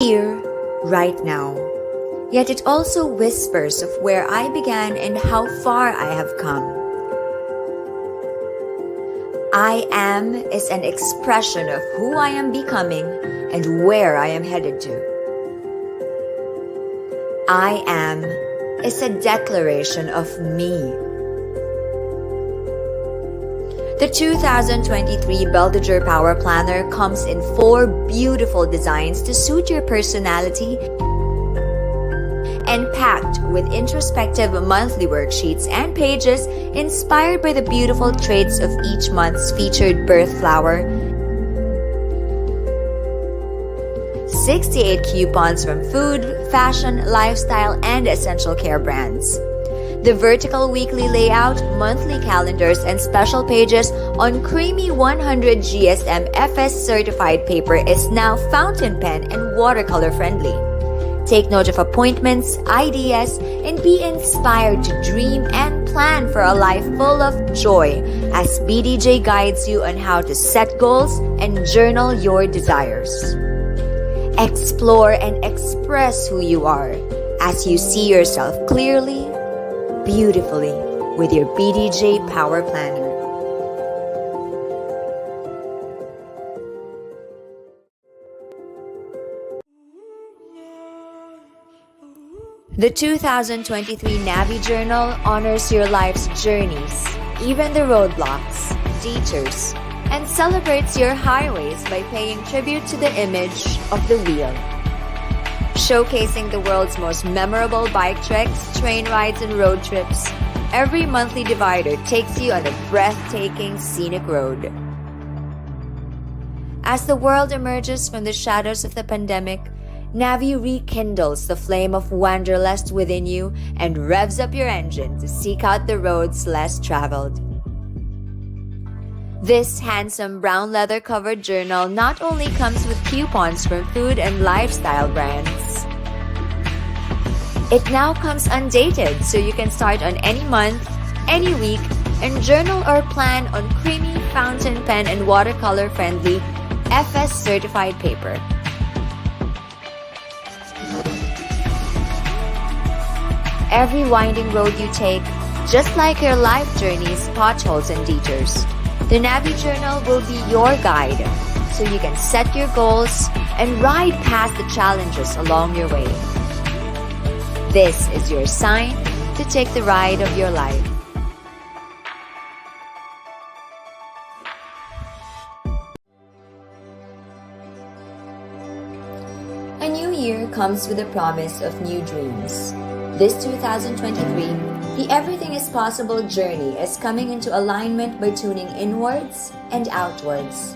Here, right now. Yet it also whispers of where I began and how far I have come. I am is an expression of who I am becoming and where I am headed to. I am is a declaration of me. The 2023 Belvedere Power Planner comes in 4 beautiful designs to suit your personality and packed with introspective monthly worksheets and pages inspired by the beautiful traits of each month's featured birth flower, 68 coupons from food, fashion, lifestyle, and essential care brands. The vertical weekly layout, monthly calendars, and special pages on creamy 100 GSM FS certified paper is now fountain pen and watercolor friendly. Take note of appointments, ideas, and be inspired to dream and plan for a life full of joy as BDJ guides you on how to set goals and journal your desires. Explore and express who you are as you see yourself clearly, beautifully with your BDJ Power Planner. The 2023 Navi Journal honors your life's journeys, even the roadblocks, detours, and celebrates your highways by paying tribute to the image of the wheel. Showcasing the world's most memorable bike treks, train rides, and road trips, every monthly divider takes you on a breathtaking scenic road. As the world emerges from the shadows of the pandemic, Navi rekindles the flame of wanderlust within you and revs up your engine to seek out the roads less traveled. This handsome brown leather covered journal not only comes with coupons from food and lifestyle brands, it now comes undated, so you can start on any month, any week, and journal or plan on creamy fountain pen and watercolor friendly FS certified paper. Every winding road you take, just like your life journeys, potholes, and detours, the Navi Journal will be your guide so you can set your goals and ride past the challenges along your way. This is your sign to take the ride of your life. A new year comes with a promise of new dreams. This 2023, the Everything is Possible journey is coming into alignment by tuning inwards and outwards.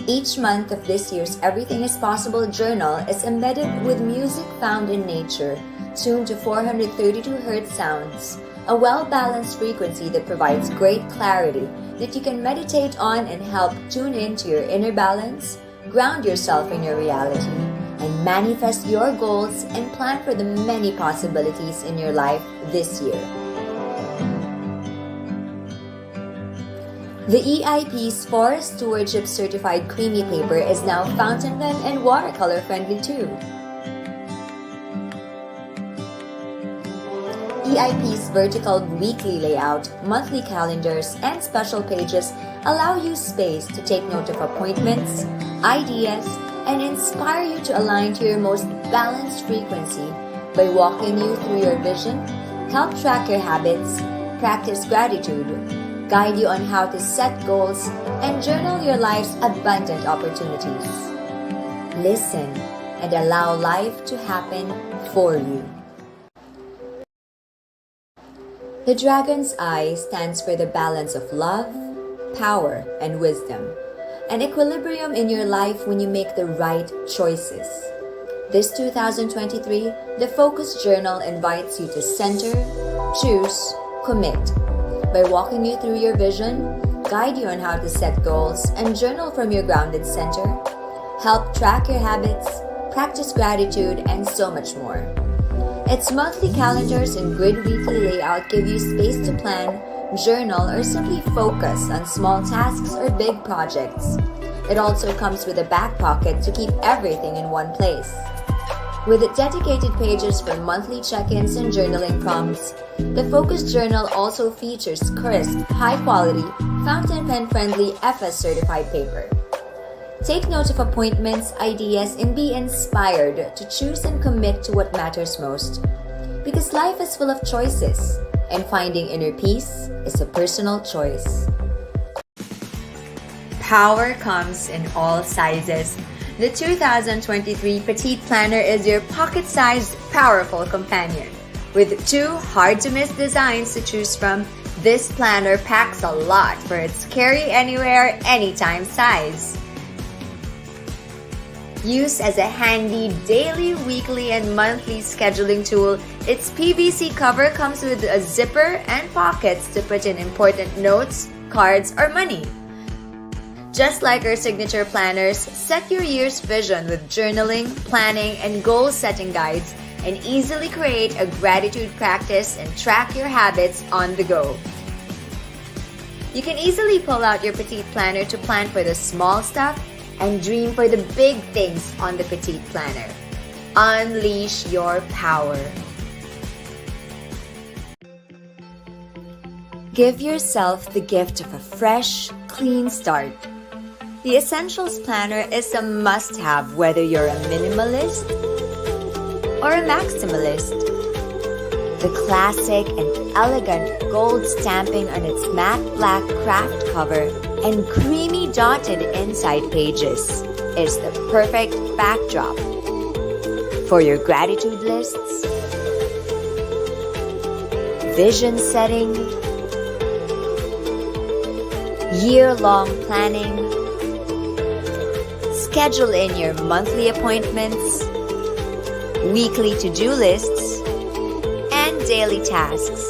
Each month of this year's Everything is Possible journal is embedded with music found in nature, tuned to 432 Hz sounds, a well-balanced frequency that provides great clarity that you can meditate on and help tune into your inner balance, ground yourself in your reality, and manifest your goals and plan for the many possibilities in your life this year. The EIP's Forest Stewardship Certified Creamy Paper is now fountain pen and watercolor friendly too. EIP's vertical weekly layout, monthly calendars, and special pages allow you space to take note of appointments, ideas, and inspire you to align to your most balanced frequency by walking you through your vision, help track your habits, practice gratitude, guide you on how to set goals, and journal your life's abundant opportunities. Listen and allow life to happen for you. The dragon's eye stands for the balance of love, power, and wisdom. An equilibrium in your life when you make the right choices. This 2023, the Focus Journal invites you to center, choose, commit by walking you through your vision, guide you on how to set goals, and journal from your grounded center, help track your habits, practice gratitude, and so much more. Its monthly calendars and grid weekly layout give you space to plan, journal, or simply focus on small tasks or big projects. It also comes with a back pocket to keep everything in one place. With dedicated pages for monthly check-ins and journaling prompts, the Focus Journal also features crisp, high-quality, fountain pen-friendly FS certified paper. Take note of appointments, ideas, and be inspired to choose and commit to what matters most. Because life is full of choices, and finding inner peace is a personal choice. Power comes in all sizes. The 2023 Petite Planner is your pocket-sized, powerful companion. With two hard-to-miss designs to choose from, this planner packs a lot for its carry anywhere, anytime size. Used as a handy daily, weekly, and monthly scheduling tool, its PVC cover comes with a zipper and pockets to put in important notes, cards, or money. Just like our signature planners, set your year's vision with journaling, planning, and goal-setting guides, and easily create a gratitude practice and track your habits on the go. You can easily pull out your Petite Planner to plan for the small stuff and dream for the big things on the Petite Planner. Unleash your power. Give yourself the gift of a fresh, clean start. The Essentials Planner is a must-have whether you're a minimalist or a maximalist. The classic and elegant gold stamping on its matte black craft cover and creamy dotted inside pages is the perfect backdrop for your gratitude lists, vision setting, year-long planning, schedule in your monthly appointments, weekly to-do lists, and daily tasks.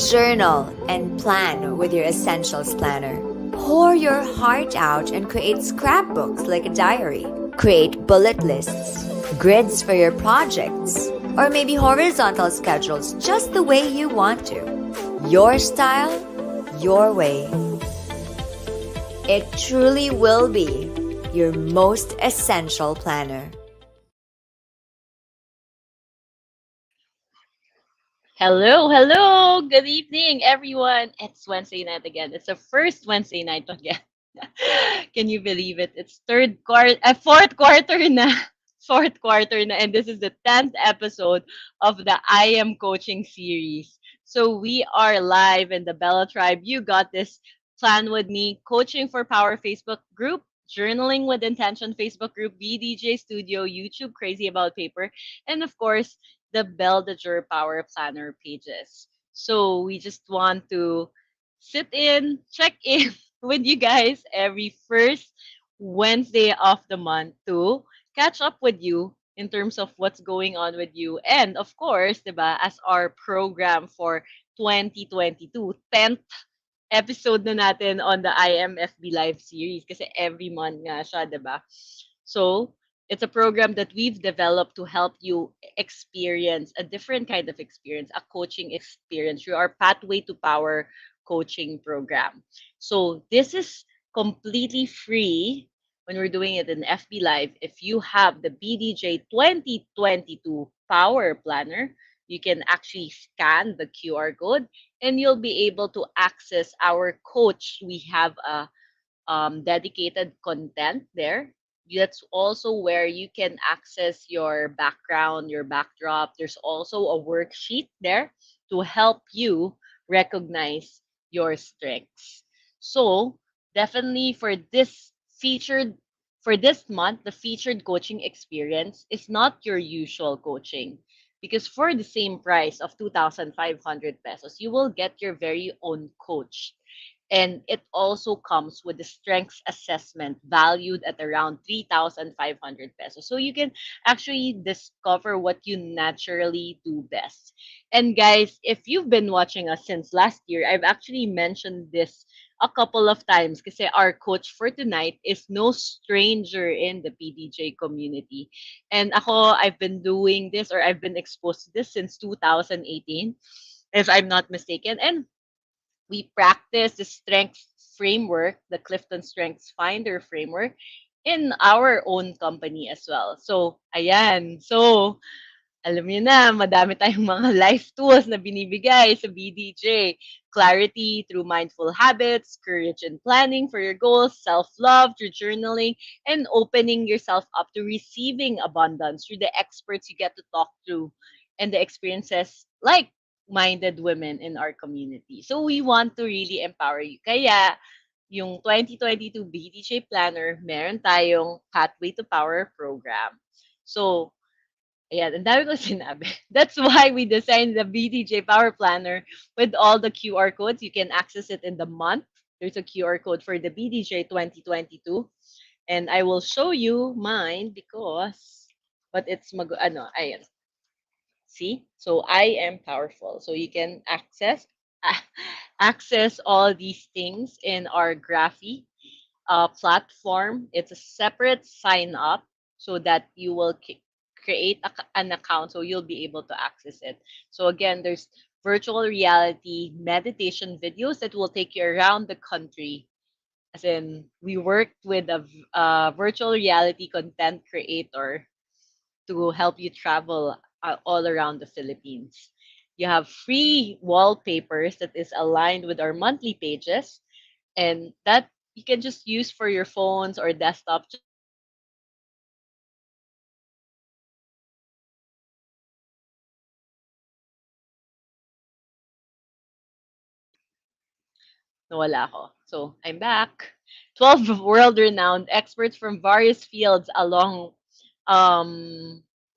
Journal and plan with your Essentials Planner. Pour your heart out and create scrapbooks like a diary. Create bullet lists, grids for your projects, or maybe horizontal schedules just the way you want to. Your style, your way. It truly will be your most essential planner. Hello, hello. Good evening, everyone. It's Wednesday night again. It's the first Wednesday night again. Can you believe it? It's fourth quarter na. Fourth quarter na. And this is the 10th episode of the I Am Coaching series. So we are live in the Bella Tribe. You got this. Plan with me. Coaching for Power Facebook group. Journaling with Intention Facebook group. BDJ Studio. YouTube Crazy About Paper. And of course, the Beldager Power Planner pages. So we just want to sit in, check in with you guys every first Wednesday of the month to catch up with you in terms of what's going on with you. And of course, diba, as our program for 2022, 10th episode na natin on the IMFB Live series kasi every month nga siya, diba? So, it's a program that we've developed to help you experience a different kind of experience, a coaching experience through our Pathway to Power coaching program. So, this is completely free when we're doing it in FB Live. If you have the BDJ 2022 Power Planner, you can actually scan the QR code and you'll be able to access our coach. We have a dedicated content there. That's also where you can access your background, your backdrop. There's also a worksheet there to help you recognize your strengths. So, definitely for this month, the featured coaching experience is not your usual coaching. Because for the same price of 2,500 pesos, you will get your very own coach, and it also comes with the strengths assessment valued at around 3,500 pesos. So you can actually discover what you naturally do best. And guys, if you've been watching us since last year, I've actually mentioned this a couple of times because our coach for tonight is no stranger in the PDJ community. And I've been doing this, or I've been exposed to this since 2018, if I'm not mistaken. And we practice the strength framework, the Clifton Strengths Finder framework, in our own company as well. So, ayan. So, alam niyo na, madami tayong mga life tools na binibigay sa BDJ. Clarity through mindful habits, courage in planning for your goals, self-love through journaling, and opening yourself up to receiving abundance through the experts you get to talk to and the experiences like minded women in our community. So we want to really empower you. Kaya, yung 2022 BDJ Planner, meron tayong Pathway to Power program. So, ayan, ang dami kong sinabi. That's why we designed the BDJ Power Planner with all the QR codes. You can access it in the month. There's a QR code for the BDJ 2022. And I will show you mine because, but it's ayan. See? So I am powerful. So you can access all these things in our Graphy platform. It's a separate sign up so that you will create an account so you'll be able to access it. So again, there's virtual reality meditation videos that will take you around the country. As in, we worked with a virtual reality content creator to help you travel all around the Philippines. You have free wallpapers that is aligned with our monthly pages, and that you can just use for your phones or desktop. Just nawala ako. So, I'm back. 12 world-renowned experts from various fields along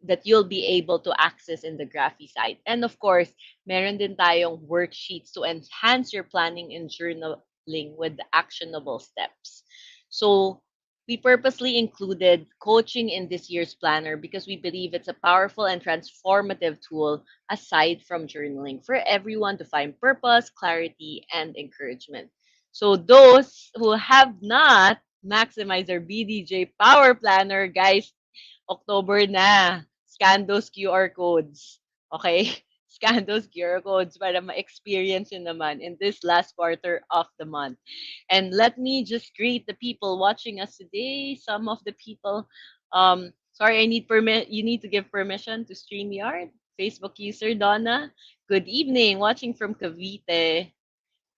that you'll be able to access in the Graphy site. And of course, meron din tayong worksheets to enhance your planning and journaling with the actionable steps. So, we purposely included coaching in this year's planner because we believe it's a powerful and transformative tool aside from journaling for everyone to find purpose, clarity, and encouragement. So those who have not maximized their BDJ Power Planner, guys, October na. Scan those QR codes. Okay? Scan those QR codes para ma-experience yun naman in this last quarter of the month. And let me just greet the people watching us today. Some of the people, sorry, I need permit. You need to give permission to StreamYard. Facebook user Donna, good evening. Watching from Cavite.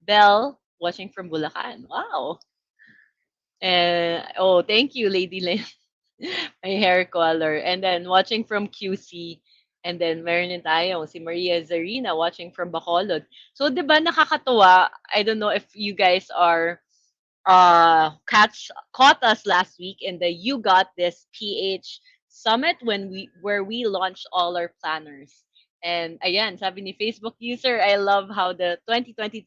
Belle, watching from Bulacan. Wow. Oh, thank you, Lady Lynn. My hair color. And then watching from QC. And then meron din tayo si Maria Zarina watching from Bacolod. So 'di ba nakakatuwa? I don't know if you guys are caught us last week in the You Got This PH Summit when where we launched all our planners. And ayan, sabi ni Facebook user, I love how the 2023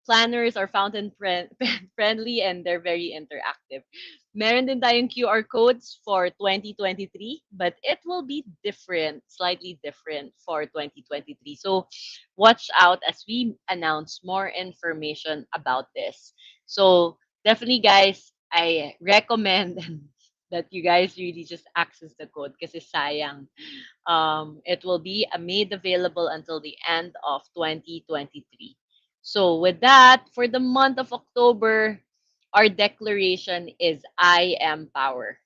planners are fountain friendly and they're very interactive. Meron din tayong QR codes for 2023, but it will be different, slightly different for 2023. So watch out as we announce more information about this. So definitely, guys, I recommend that you guys really just access the code kasi sayang. It will be made available until the end of 2023. So with that, for the month of October, our declaration is I am power.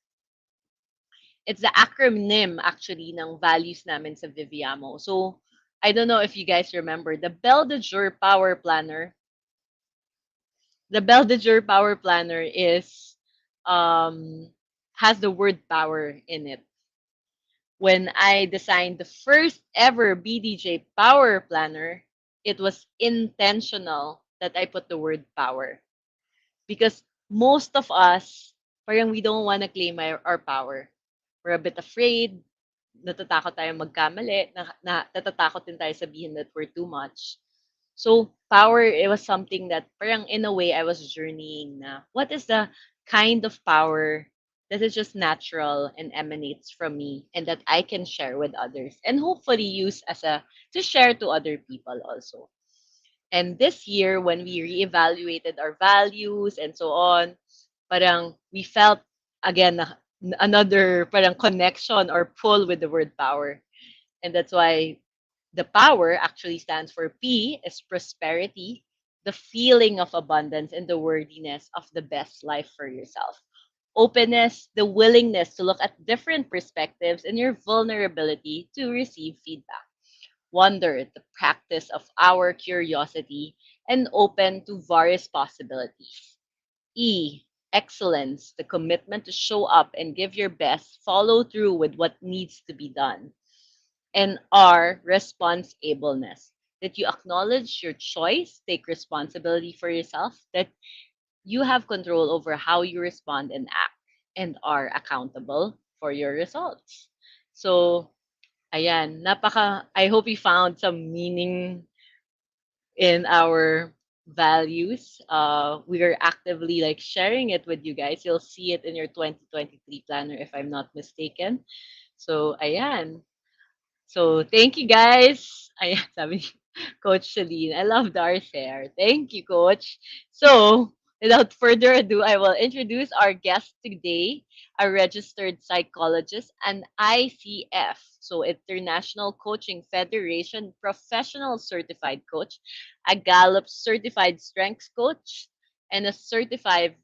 It's the acronym actually ng values namin sa Viviamo. So I don't know if you guys remember the Belle de Jour Power Planner. The Belle de Jour Power Planner is has the word power in it. When I designed the first ever BDJ Power Planner, it was intentional that I put the word power because most of us, parang we don't want to claim our power. We're a bit afraid, natatakot tayo magkamali, natatakot din tayo sabihin that we're too much. So, power, it was something that parang in a way I was journeying na what is the kind of power that is just natural and emanates from me and that I can share with others and hopefully use to share to other people also. And this year, when we reevaluated our values and so on, parang we felt again another parang connection or pull with the word power. And that's why the power actually stands for P is prosperity, the feeling of abundance, and the worthiness of the best life for yourself. Openness, the willingness to look at different perspectives, and your vulnerability to receive feedback. Wonder, the practice of our curiosity and open to various possibilities. E, excellence, the commitment to show up and give your best, follow through with what needs to be done. And R, responsibleness, that you acknowledge your choice, take responsibility for yourself, that you have control over how you respond and act, and are accountable for your results. So, ayan, I hope you found some meaning in our values. We are actively like sharing it with you guys. You'll see it in your 2023 planner if I'm not mistaken. So, ayan. So, thank you guys. Ayan, sabi ni Coach Celine. I loved our share. Thank you, Coach. So, without further ado, I will introduce our guest today, a registered psychologist, an ICF, so International Coaching Federation professional certified coach, a Gallup certified strengths coach, and a certified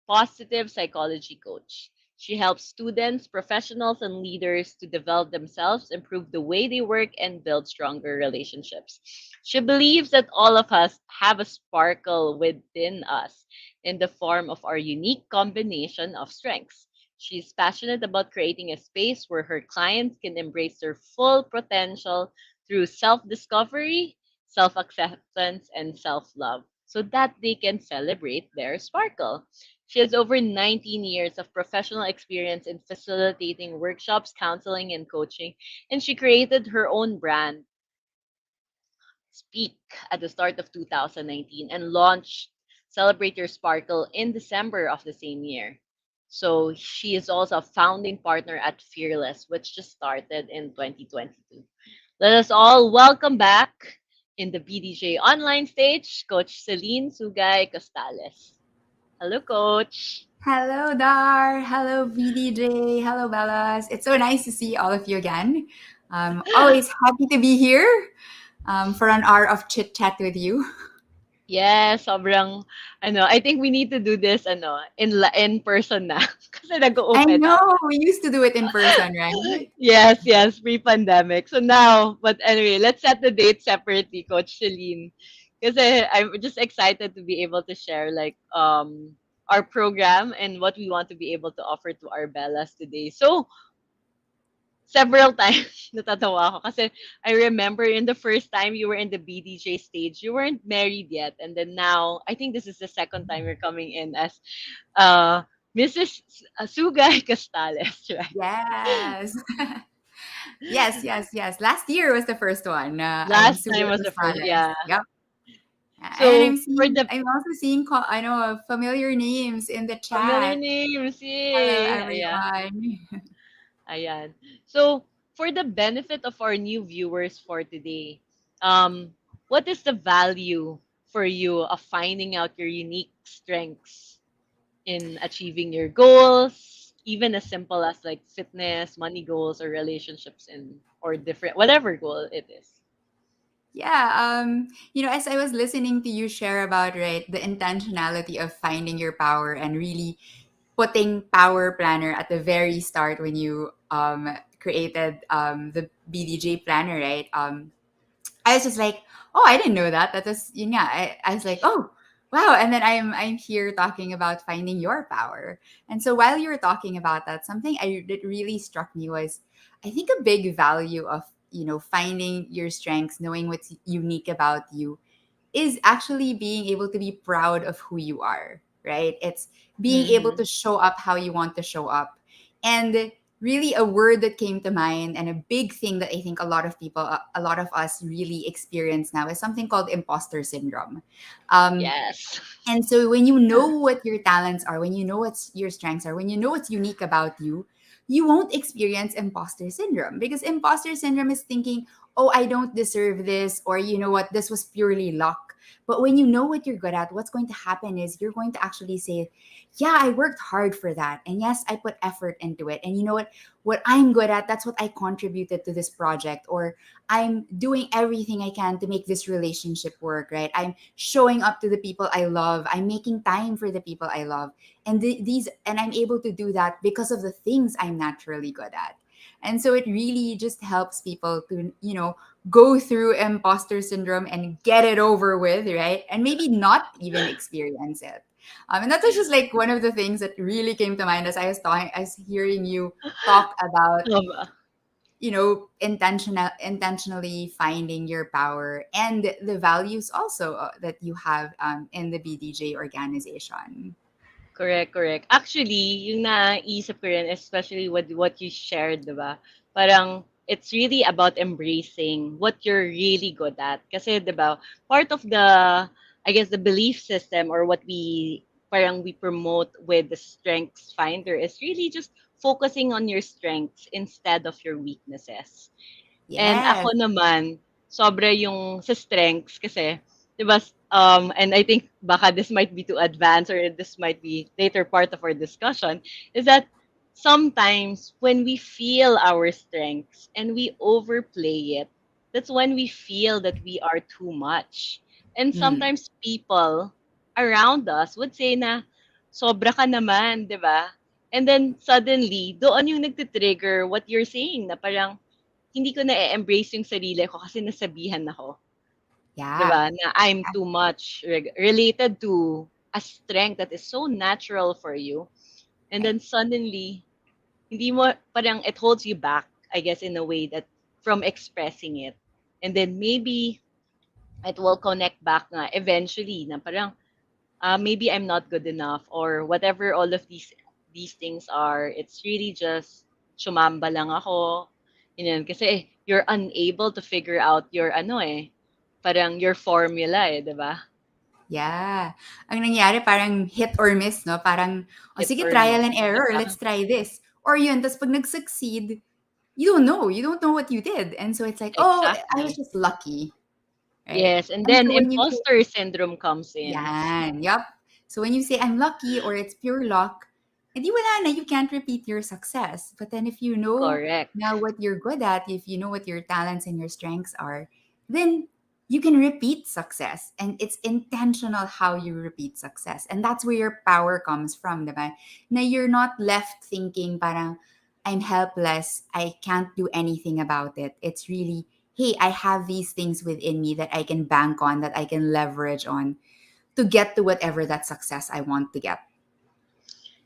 positive psychology coach. She helps students, professionals, and leaders to develop themselves, improve the way they work, and build stronger relationships. She believes that all of us have a sparkle within us in the form of our unique combination of strengths. She's passionate about creating a space where her clients can embrace their full potential through self discovery, self acceptance, and self love so that they can celebrate their sparkle. She has over 19 years of professional experience in facilitating workshops, counseling, and coaching, and she created her own brand, Speak, at the start of 2019 and launched Celebrate Your Sparkle in December of the same year. So she is also a founding partner at Fearless, which just started in 2022. Let us all welcome back in the BDJ online stage, Coach Celine Sugay-Costales. Hello, Coach. Hello, Dar. Hello, VDJ. Hello, Bellas. It's so nice to see all of you again. Always happy to be here for an hour of chit chat with you. Yes, sobrang I think we need to do this in person na kasi I nag-open know up. we used to do it in person, right? Yes, yes, pre-pandemic. So now, but anyway, let's set the date separately, Coach Celine. Kasi I'm just excited to be able to share like our program and what we want to be able to offer to our Bellas today. So, several times natatawa ako kasi I remember in the first time you were in the BDJ stage, you weren't married yet. And then now, I think this is the second time you're coming in as uh, Mrs. Sugay Costales, right? Yes. Yes. Last year was the first one. I'm Last time Sugar was the first, Rosales. yeah. Yep. And So for the I'm also seeing, I know, familiar names in the familiar chat. names, Hello, yay! Yeah, everyone. ayan. So for the benefit of our new viewers for today, um, what is the value for you of finding out your unique strengths in achieving your goals, even as simple as like fitness, money goals, or relationships in or different whatever goal it is. Yeah, as I was listening to you share about, right, the intentionality of finding your power and really putting Power Planner at the very start when you created the BDJ planner, right? I was just like, oh, I didn't know that. That was, yeah. I was like, oh, wow. And then I'm here talking about finding your power. And so while you were talking about that, something that really struck me was, I think a big value of finding your strengths, knowing what's unique about you, is actually being able to be proud of who you are, right? It's being able Mm-hmm. to show up how you want to show up. And really, a word that came to mind and a big thing that I think a lot of people, a lot of us really experience now is something called imposter syndrome. Um, Yes. and so when you know what your talents are, when you know what your strengths are, when you know what's unique about you, you won't experience imposter syndrome because imposter syndrome is thinking, oh, I don't deserve this, or you know what, this was purely luck. But when you know what you're good at, what's going to happen is you're going to actually say, yeah, I worked hard for that. And yes, I put effort into it. And you know what I'm good at, that's what I contributed to this project. Or I'm doing everything I can to make this relationship work, right? I'm showing up to the people I love. I'm making time for the people I love. And I'm able to do that because of the things I'm naturally good at. And so it really just helps people to, go through imposter syndrome and get it over with, right? And maybe not even experience it. And that was just like one of the things that really came to mind as I was talking, as hearing you talk about, Tama. intentionally finding your power and the values also that you have in the BDJ organization. Correct, correct. Actually, yung naisip ko rin, especially with what you shared, di ba? Parang, it's really about embracing what you're really good at. Kasi, di ba, part of the, I guess, the belief system or what parang we promote with the Strengths Finder is really just focusing on your strengths instead of your weaknesses. And Yes. ako naman, sobra yung sa strengths kasi, 'di ba, and I think baka this might be too advanced or this might be later part of our discussion, is that sometimes when we feel our strengths and we overplay it, that's when we feel that we are too much. And Mm. sometimes people around us would say na, sobra ka naman, 'di ba? And then suddenly, doon yung nagti-trigger what you're saying na parang, hindi ko na-e-embrace yung sarili ko kasi nasabihan ako, 'di Yeah. ba, na I'm too much related to a strength that is so natural for you. And Right. then suddenly, hindi mo parang it holds you back, I guess, in a way that from expressing it. And then maybe it will connect back nga eventually na parang, maybe I'm not good enough or whatever all of these things are. It's really just sumamba lang ako. Yun, kasi you're unable to figure out your parang your formula 'di ba? Yeah. Ang nangyari parang hit or miss, no? Parang, o Hit sige, or trial miss, and error. 'di ba? Let's try this. Or yun, tapos pag nag-succeed, you don't know. You don't know what you did. And so it's like, oh, I was Exactly. just lucky, right? Yes, and And then so when you say, imposter syndrome comes in. yan, yup. So when you say, I'm lucky or it's pure luck, edi wala na, you can't repeat your success. But then if you know Correct. now what you're good at, if you know what your talents and your strengths are, then you can repeat success. And it's intentional how you repeat success. And that's where your power comes from, diba? Na you're not left thinking parang, I'm helpless, I can't do anything about it. It's really, hey, I have these things within me that I can bank on, that I can leverage on to get to whatever that success I want to get.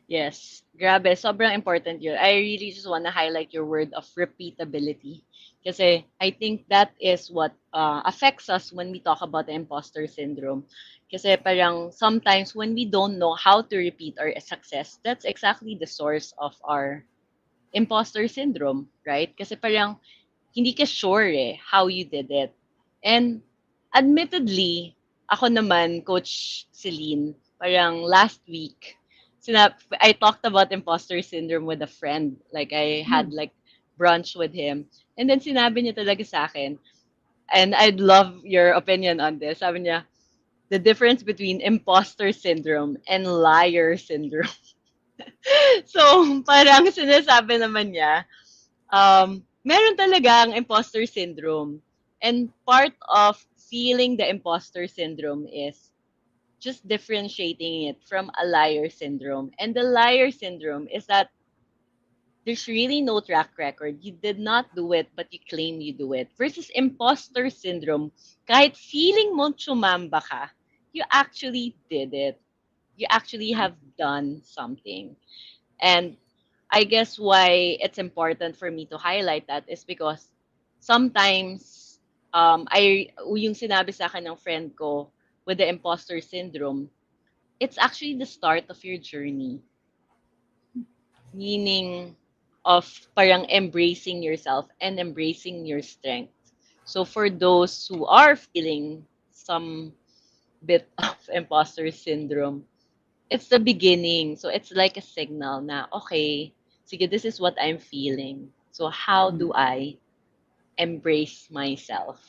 Yes, grabe, sobrang important yun. I really just want to highlight your word of repeatability. Kasi I think that is what affects us when we talk about the imposter syndrome. Kasi parang sometimes when we don't know how to repeat our success, that's exactly the source of our imposter syndrome, right? Kasi parang hindi ka sure how you did it. And admittedly, ako naman, Coach Celine, parang last week, I talked about imposter syndrome with a friend. Like, I had Mm. like brunch with him. And then sinabi niya talaga sa akin, and I'd love your opinion on this. Sabi niya, the difference between imposter syndrome and liar syndrome. So, parang sinasabi naman niya, meron talagang imposter syndrome. And part of feeling the imposter syndrome is just differentiating it from a liar syndrome. And the liar syndrome is that there's really no track record. You did not do it, but you claim you do it. Versus imposter syndrome, kahit feeling mo tsumamba ka, you actually did it. You actually have done something. And I guess why it's important for me to highlight that is because sometimes yung sinabi sa akin ng friend ko with the imposter syndrome, it's actually the start of your journey. Meaning of parang embracing yourself and embracing your strength. So for those who are feeling some bit of imposter syndrome, it's the beginning. So it's like a signal na, okay, sige, this is what I'm feeling. So how Mm. do I embrace myself.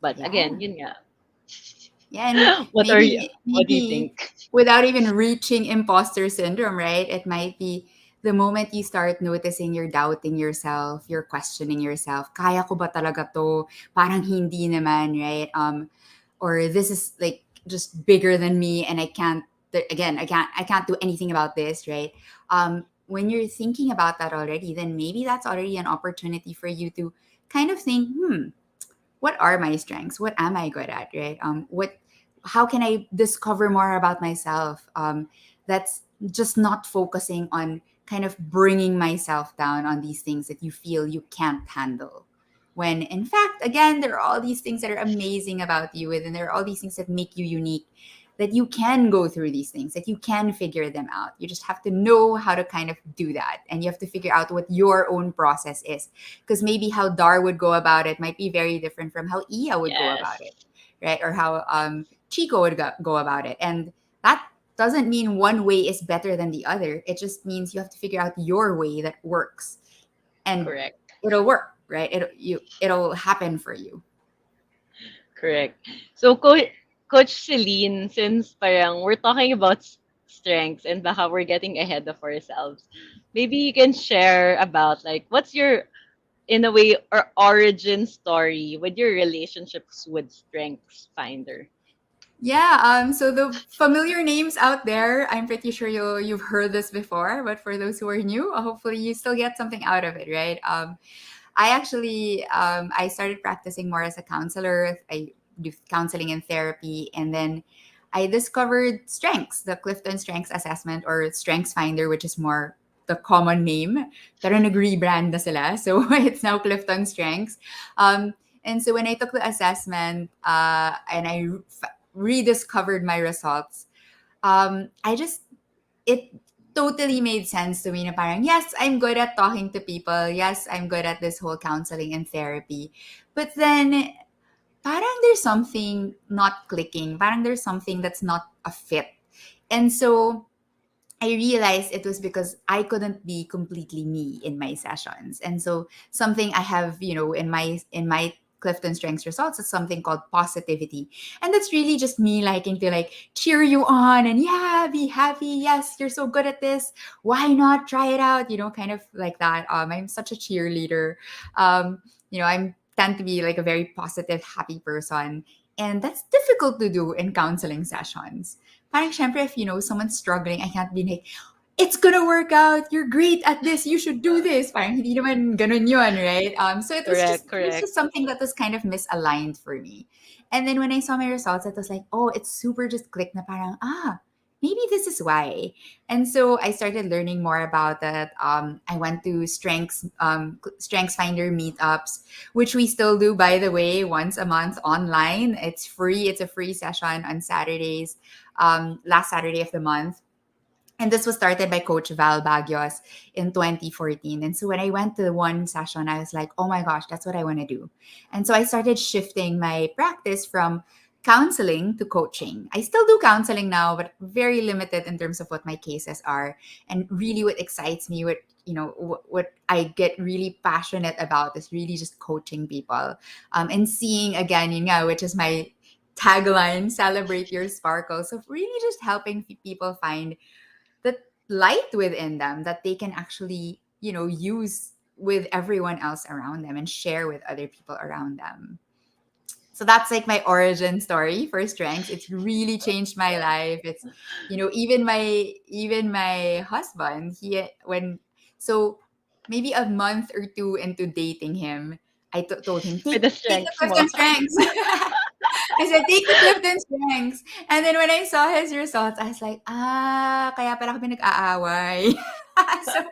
But again, Yeah. yun nga. Yeah, and What are you? What do you maybe think? without even reaching imposter syndrome, right? It might be the moment you start noticing you're doubting yourself, you're questioning yourself. Kaya ko ba talaga to? Parang hindi naman, right? Or this is like just bigger than me, and again, I can't do anything about this, right? When you're thinking about that already, then maybe that's already an opportunity for you to kind of think, what are my strengths? What am I good at? Right? How can I discover more about myself? That's just not focusing on kind of bringing myself down on these things that you feel you can't handle. When in fact, again, there are all these things that are amazing about you, and there are all these things that make you unique. That you can go through these things, that you can figure them out. You just have to know how to kind of do that, and you have to figure out what your own process is, because maybe how Dar would go about it might be very different from how Ia would go about Yes, it, right? Or how Chico would go about it. And that doesn't mean one way is better than the other. It just means you have to figure out your way that works, and correct. it'll work, right? It'll happen for you. Correct. So, Coach Celine, since parang we're talking about strengths and baka we're getting ahead of ourselves, maybe you can share about like what's your, in a way, or origin story with your relationships with Strengths Finder. Yeah, so the familiar names out there, I'm pretty sure you've heard this before, but for those who are new, hopefully you still get something out of it, right? I started practicing more as a counselor. I do counseling and therapy, and then I discovered Strengths, the Clifton Strengths Assessment, or Strengths Finder, which is more the common name. Pero nag-rebrand na sila, so it's now Clifton Strengths. And so when I took the assessment, and I rediscovered my results, I just it totally made sense to me na parang, yes, I'm good at talking to people. Yes, I'm good at this whole counseling and therapy. But then parang there's something not clicking. Parang there's something that's not a fit. And so I realized it was because I couldn't be completely me in my sessions. And so something I have, in my Clifton Strengths results is something called positivity. And that's really just me liking to like cheer you on and yeah, be happy. Yes, you're so good at this. Why not try it out? Kind of like that. I'm such a cheerleader. I'm tend to be like a very positive, happy person. And that's difficult to do in counseling sessions. Parang syempre, if someone's struggling, I can't be like, it's gonna work out. You're great at this. You should do this. Parang hindi naman ganun yun, right? So it was just Correct, it was correct. just something that was kind of misaligned for me. And then when I saw my results, it was like, oh, it's super just click na parang, maybe this is why. And so I started learning more about that. I went to Strengths Finder meetups, which we still do, by the way, once a month online. It's free. It's a free session on Saturdays, last Saturday of the month. And this was started by Coach Val Bagios in 2014. And so when I went to the one session, I was like, oh my gosh, that's what I want to do. And so I started shifting my practice from counseling to coaching. I still do counseling now, but very limited in terms of what my cases are. And really what excites me, what I get really passionate about is really just coaching people, and seeing again, which is my tagline, celebrate your sparkle. So really just helping people find that light within them that they can actually use with everyone else around them and share with other people around them. So that's like my origin story for Strengths. It's really changed my life. It's even my husband, he when so maybe a month or two into dating him, I told him, With take the take the strengths mo. Clifton Strengths. I said, take the Clifton Strengths. And then when I saw his results, I was like, kaya pala kami nag-aaway. So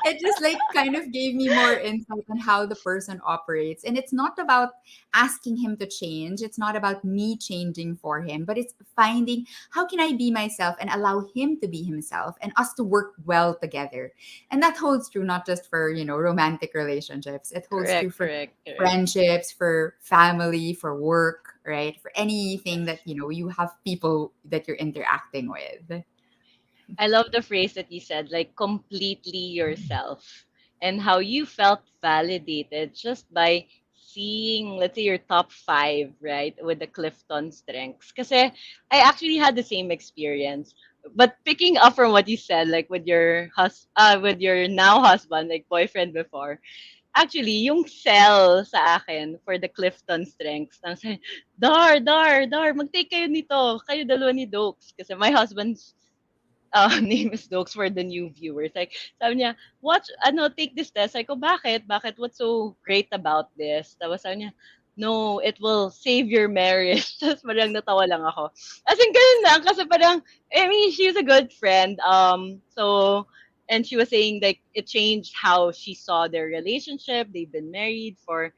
it just like kind of gave me more insight on how the person operates. And it's not about asking him to change. It's not about me changing for him, but it's finding how can I be myself and allow him to be himself and us to work well together. And that holds true not just for, romantic relationships. It holds true Correct, for correct, correct. friendships, for family, for work, right? For anything that, you have people that you're interacting with. I love the phrase that you said, like completely yourself, and how you felt validated just by seeing, let's say, your top five, right, with the Clifton strengths. Kasi I actually had the same experience. But picking up from what you said, like with your now husband, like boyfriend before, actually, yung sell sa akin for the Clifton strengths, nang sabi, Dar, mag-take kayo nito. Kayo dalawa ni Dokes. Kasi my husband's name is Dokes for the new viewers. Like, sabi niya, watch, take this test. Sabi ko, bakit? Bakit? What's so great about this? Tapos sabi niya, no, it will save your marriage. Tapos parang natawa lang ako. As in, ganun lang. Kasi parang, I mean, she's a good friend. And she was saying, like, it changed how she saw their relationship. They've been married for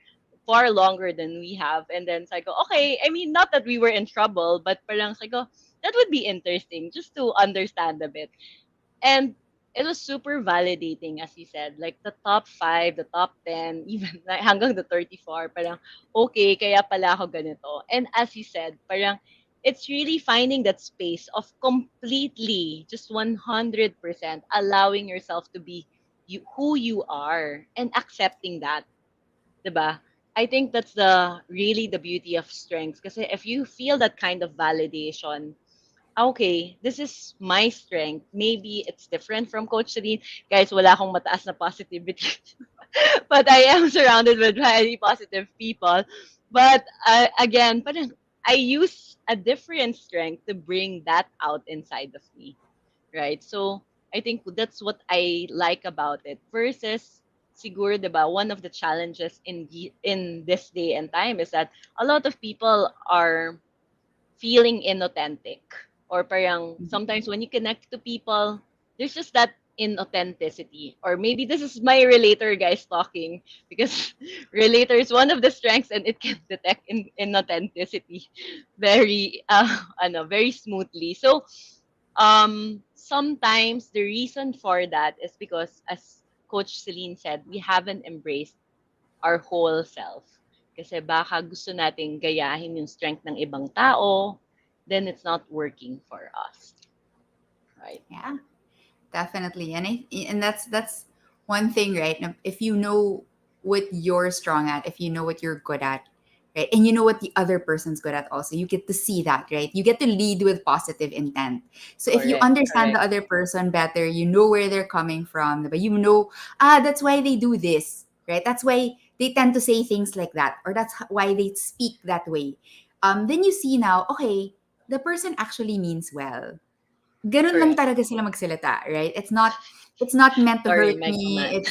far longer than we have. And then, sabi ko, okay, I mean, not that we were in trouble, but parang, sabi ko, that would be interesting just to understand a bit. And it was super validating, as you said, like the top 5, the top 10, even like hanggang the 34, parang, okay, kaya pala ako ganito. And as you said, parang, it's really finding that space of completely, just 100% allowing yourself to be who you are and accepting that, 'di ba? I think that's really the beauty of strengths. Kasi if you feel that kind of validation, okay, this is my strength. Maybe it's different from Coach Celine. Guys, wala akong mataas na positivity. But I am surrounded with highly positive people. But again, parang I use a different strength to bring that out inside of me, right? So I think that's what I like about it. Versus, siguro, diba, one of the challenges in this day and time is that a lot of people are feeling inauthentic, or parang sometimes when you connect to people, there's just that inauthenticity. Or maybe this is my relator guys talking, because relator is one of the strengths and it can detect inauthenticity very very smoothly. So sometimes the reason for that is because, as Coach Celine said, we haven't embraced our whole self. Kasi baka gusto nating gayahin yung strength ng ibang tao, then it's not working for us. Right? Yeah, definitely. And that's one thing, right? Now, if you know what you're strong at, if you know what you're good at, right? And you know what the other person's good at also, you get to see that, right? You get to lead with positive intent. So if you Correct. understand the Correct. other person better, you know where they're coming from, but you know, that's why they do this, right? That's why they tend to say things like that, or that's why they speak that way. Then you see now, okay, the person actually means well. Ganun lang Correct. talaga sila magsalita, right? It's not meant to Sorry, hurt my me. command.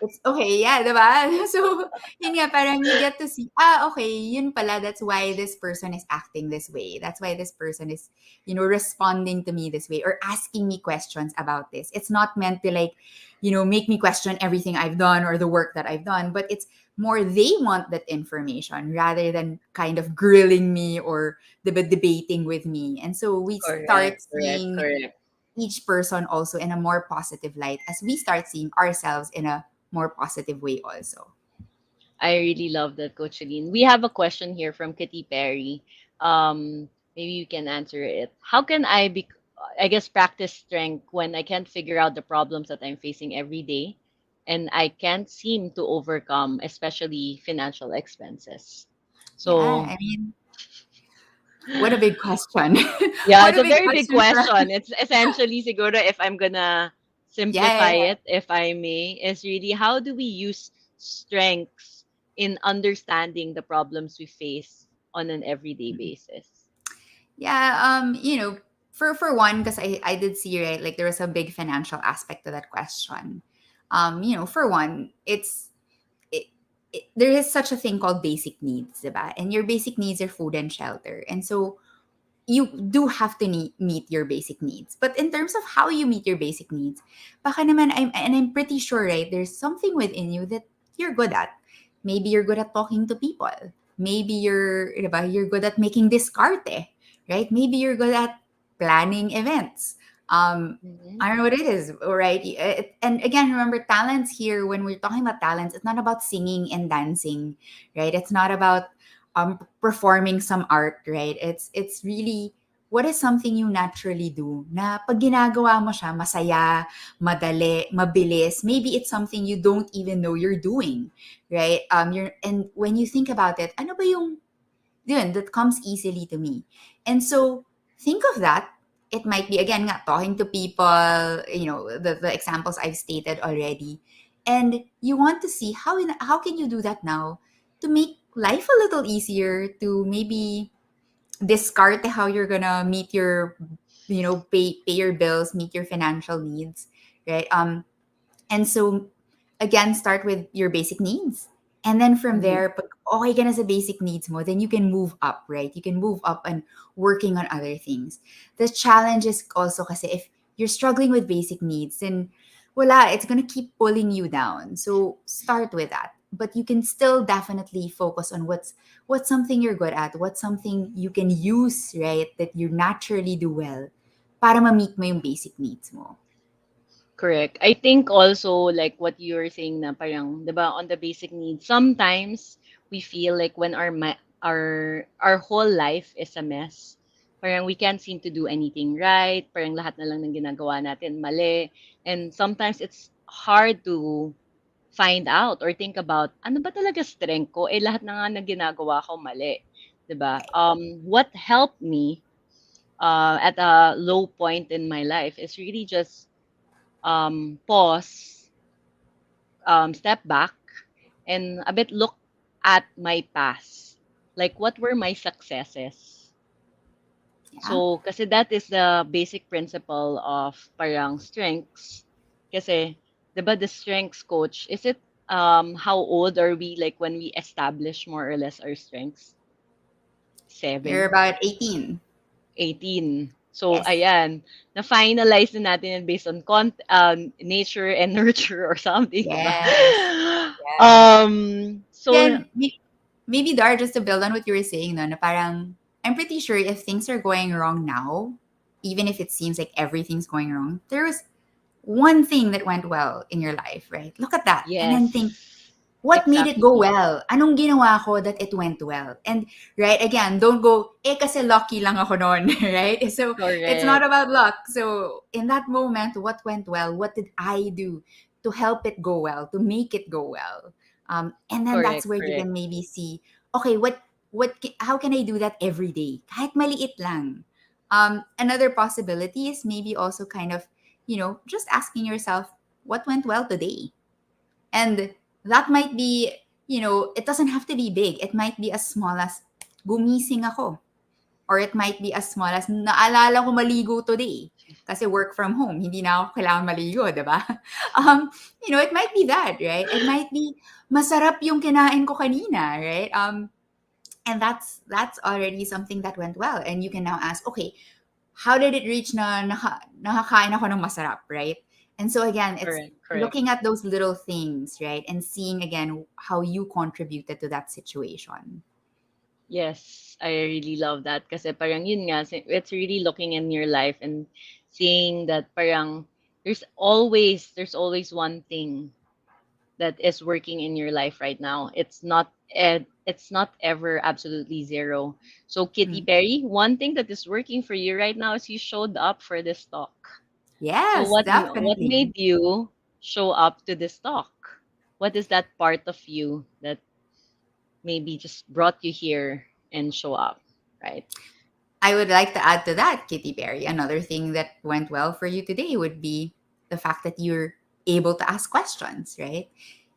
It's okay, yeah, diba? So, yun nga, parang you get to see, okay, yun pala, that's why this person is acting this way. That's why this person is, responding to me this way or asking me questions about this. It's not meant to like, make me question everything I've done or the work that I've done, but it's more they want that information rather than kind of grilling me or debating with me. And so we start Correct. Correct. seeing Correct. each person also in a more positive light as we start seeing ourselves in a more positive way also. I really love that, Coach Celine. We have a question here from Kitty Perry. Maybe you can answer it. How can I guess, practice strength when I can't figure out the problems that I'm facing every day, and I can't seem to overcome, especially financial expenses? Yeah, So, I mean, what a big question. yeah, What it's a a big very big question for us. question. It's essentially, siguro, if I'm gonna Yeah, yeah, simplify yeah. it, if I may, is really how do we use strengths in understanding the problems we face on an everyday basis? Yeah, for one, because I did see, right, like there was a big financial aspect to that question. For one, there is such a thing called basic needs, diba? And your basic needs are food and shelter. And so you do have to meet your basic needs. But in terms of how you meet your basic needs, baka naman, I'm pretty sure, right, there's something within you that you're good at. Maybe you're good at talking to people. Maybe you're good at making discarte, right? Maybe you're good at planning events. Mm-hmm. I don't know what it is, right? And again, remember, talents here, when we're talking about talents, it's not about singing and dancing, right? It's not about performing some art, right? It's really what is something you naturally do na pag ginagawa mo siya, masaya, madali, mabilis, maybe it's something you don't even know you're doing, right? And when you think about it, ano ba yung yun, that comes easily to me. And so think of that. It might be, again, nga, talking to people, the examples I've stated already. And you want to see how can you do that now to make life a little easier, to maybe discard how you're gonna meet your, pay your bills, meet your financial needs, right? And so, again, start with your basic needs. And then from Mhm. there, pag okay ka na sa basic needs mo, then you can move up, right? You can move up and working on other things. The challenge is also kasi if you're struggling with basic needs, then wala, it's gonna keep pulling you down. So start with that. But you can still definitely focus on what's something you're good at, what's something you can use, right? That you naturally do well para ma-meet mo yung basic needs mo. Correct. I think also like what you're saying na parang 'di ba on the basic needs, sometimes we feel like when our whole life is a mess, parang we can't seem to do anything right, parang lahat na lang ng ginagawa natin mali, and sometimes it's hard to find out or think about ano ba talaga strength ko, eh lahat na nga ng ginagawa ko mali, 'di ba? What helped me at a low point in my life is really just pause, step back, and a bit look at my past. Like, what were my successes? Yeah. So, kasi that is the basic principle of parang strengths. Kasi, di ba the strengths coach, is it how old are we like when we establish more or less our strengths? You're 7, about 18. 18. So, Yes. ayan, na-finalize na natin yan based on nature and nurture or something, di ba? Yes. Yes. So, Then maybe Dar, just to build on what you were saying, no, na parang I'm pretty sure if things are going wrong now, even if it seems like everything's going wrong, there was one thing that went well in your life, right? Look at that. And then think, yes, what made it go exactly. well? Anong ginawa ko that it went well? And right, again, don't go, kasi lucky lang ako noon, right? So it's not Correct, about luck. So in that moment, what went well? What did I do to help it go well, to make it go well? And then that's correct, where you correct. can maybe see, okay, how can I do that every day? Kahit maliit lang. Another possibility is maybe also kind of, just asking yourself, what went well today? And that might be, it doesn't have to be big. It might be as small as gumising ako. Or it might be as small as naalala ko maligo today. Kasi work from home, hindi na ako kailangan maligo, di ba? It might be that, right? It might be masarap yung kinain ko kanina, right? And that's already something that went well. And you can now ask, okay, how did it reach na nakakain ako ng masarap, right? And so again, it's Correct, correct. looking at those little things, right? And seeing again how you contributed to that situation. Yes, I really love that kasi parang yun nga, it's really looking in your life and seeing that parang there's always one thing that is working in your life right now. It's not ever absolutely zero. So Kitty Mm. Perry, one thing that is working for you right now is you showed up for this talk. So Yes, what definitely. made you show up to this talk? What is that part of you that maybe just brought you here and show up, right? I would like to add to that, Kitty Berry. Another thing that went well for you today would be the fact that you're able to ask questions, right?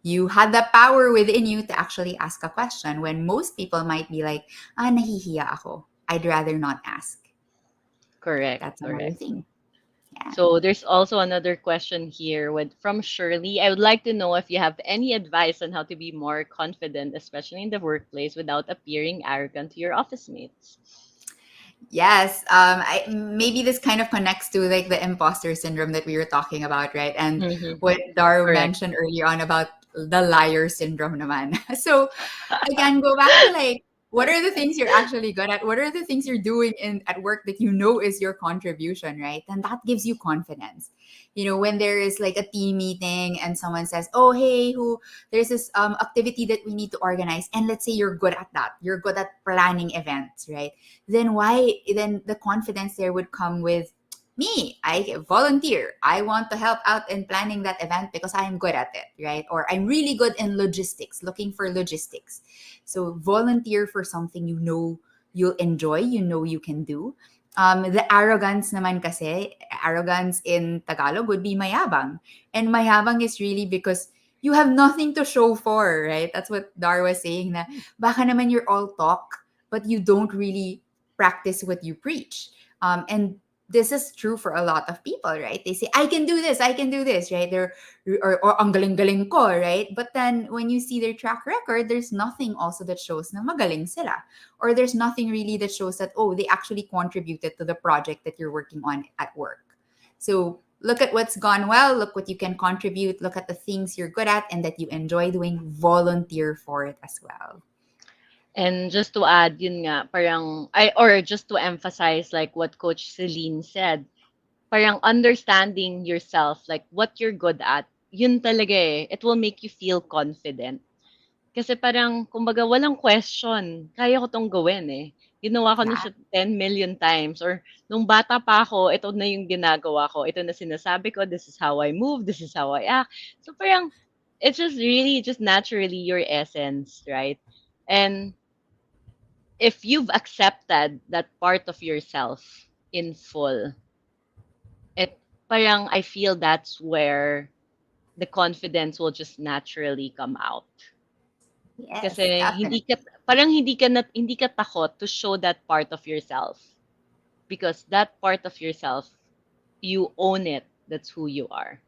You had the power within you to actually ask a question when most people might be like, nahihiya ako. I'd rather not ask. Correct, That's another correct. thing. Yeah. So there's also another question here from Shirley. I would like to know if you have any advice on how to be more confident, especially in the workplace, without appearing arrogant to your office mates. Yes. Maybe this kind of connects to like the imposter syndrome that we were talking about, right? And Mm-hmm. what Dar Correct. mentioned earlier on about the liar syndrome naman. So again, go back to like What are the things you're actually good at? What are the things you're doing in at work that you know is your contribution, right? And that gives you confidence. When there is like a team meeting and someone says, "Oh, hey, who there's this activity that we need to organize," and let's say you're good at that, you're good at planning events, right? Then the confidence there would come with me. I volunteer. I want to help out in planning that event because I'm good at it, right? Or I'm really good in logistics, looking for logistics. So volunteer for something you know you'll enjoy, you know you can do. The arrogance naman kasi, arrogance in Tagalog would be mayabang. And mayabang is really because you have nothing to show for, right? That's what Dar was saying na baka naman you're all talk, but you don't really practice what you preach. And this is true for a lot of people, right? They say, I can do this, right? Or ang galing-galing ko, right? But then when you see their track record, there's nothing also that shows na magaling sila. Or there's nothing really that shows that, oh, they actually contributed to the project that you're working on at work. So look at what's gone well, look what you can contribute, look at the things you're good at and that you enjoy doing, volunteer for it as well. And just to add, yun nga, or just to emphasize like what Coach Celine said, parang understanding yourself, like what you're good at, yun talaga eh. It will make you feel confident. Kasi parang, kumbaga, walang question. Kaya ko tong gawin eh. Ginawa ko na Yeah. siya 10 million times. Or, nung bata pa ako, ito na yung ginagawa ko. Ito na sinasabi ko, this is how I move, this is how I act. So parang, it's just really, just naturally your essence, right? And if you've accepted that part of yourself in full, it parang I feel that's where the confidence will just naturally come out. Kasi Yes, hindi definitely. ka parang hindi ka takot to show that part of yourself because that part of yourself you own it. That's who you are.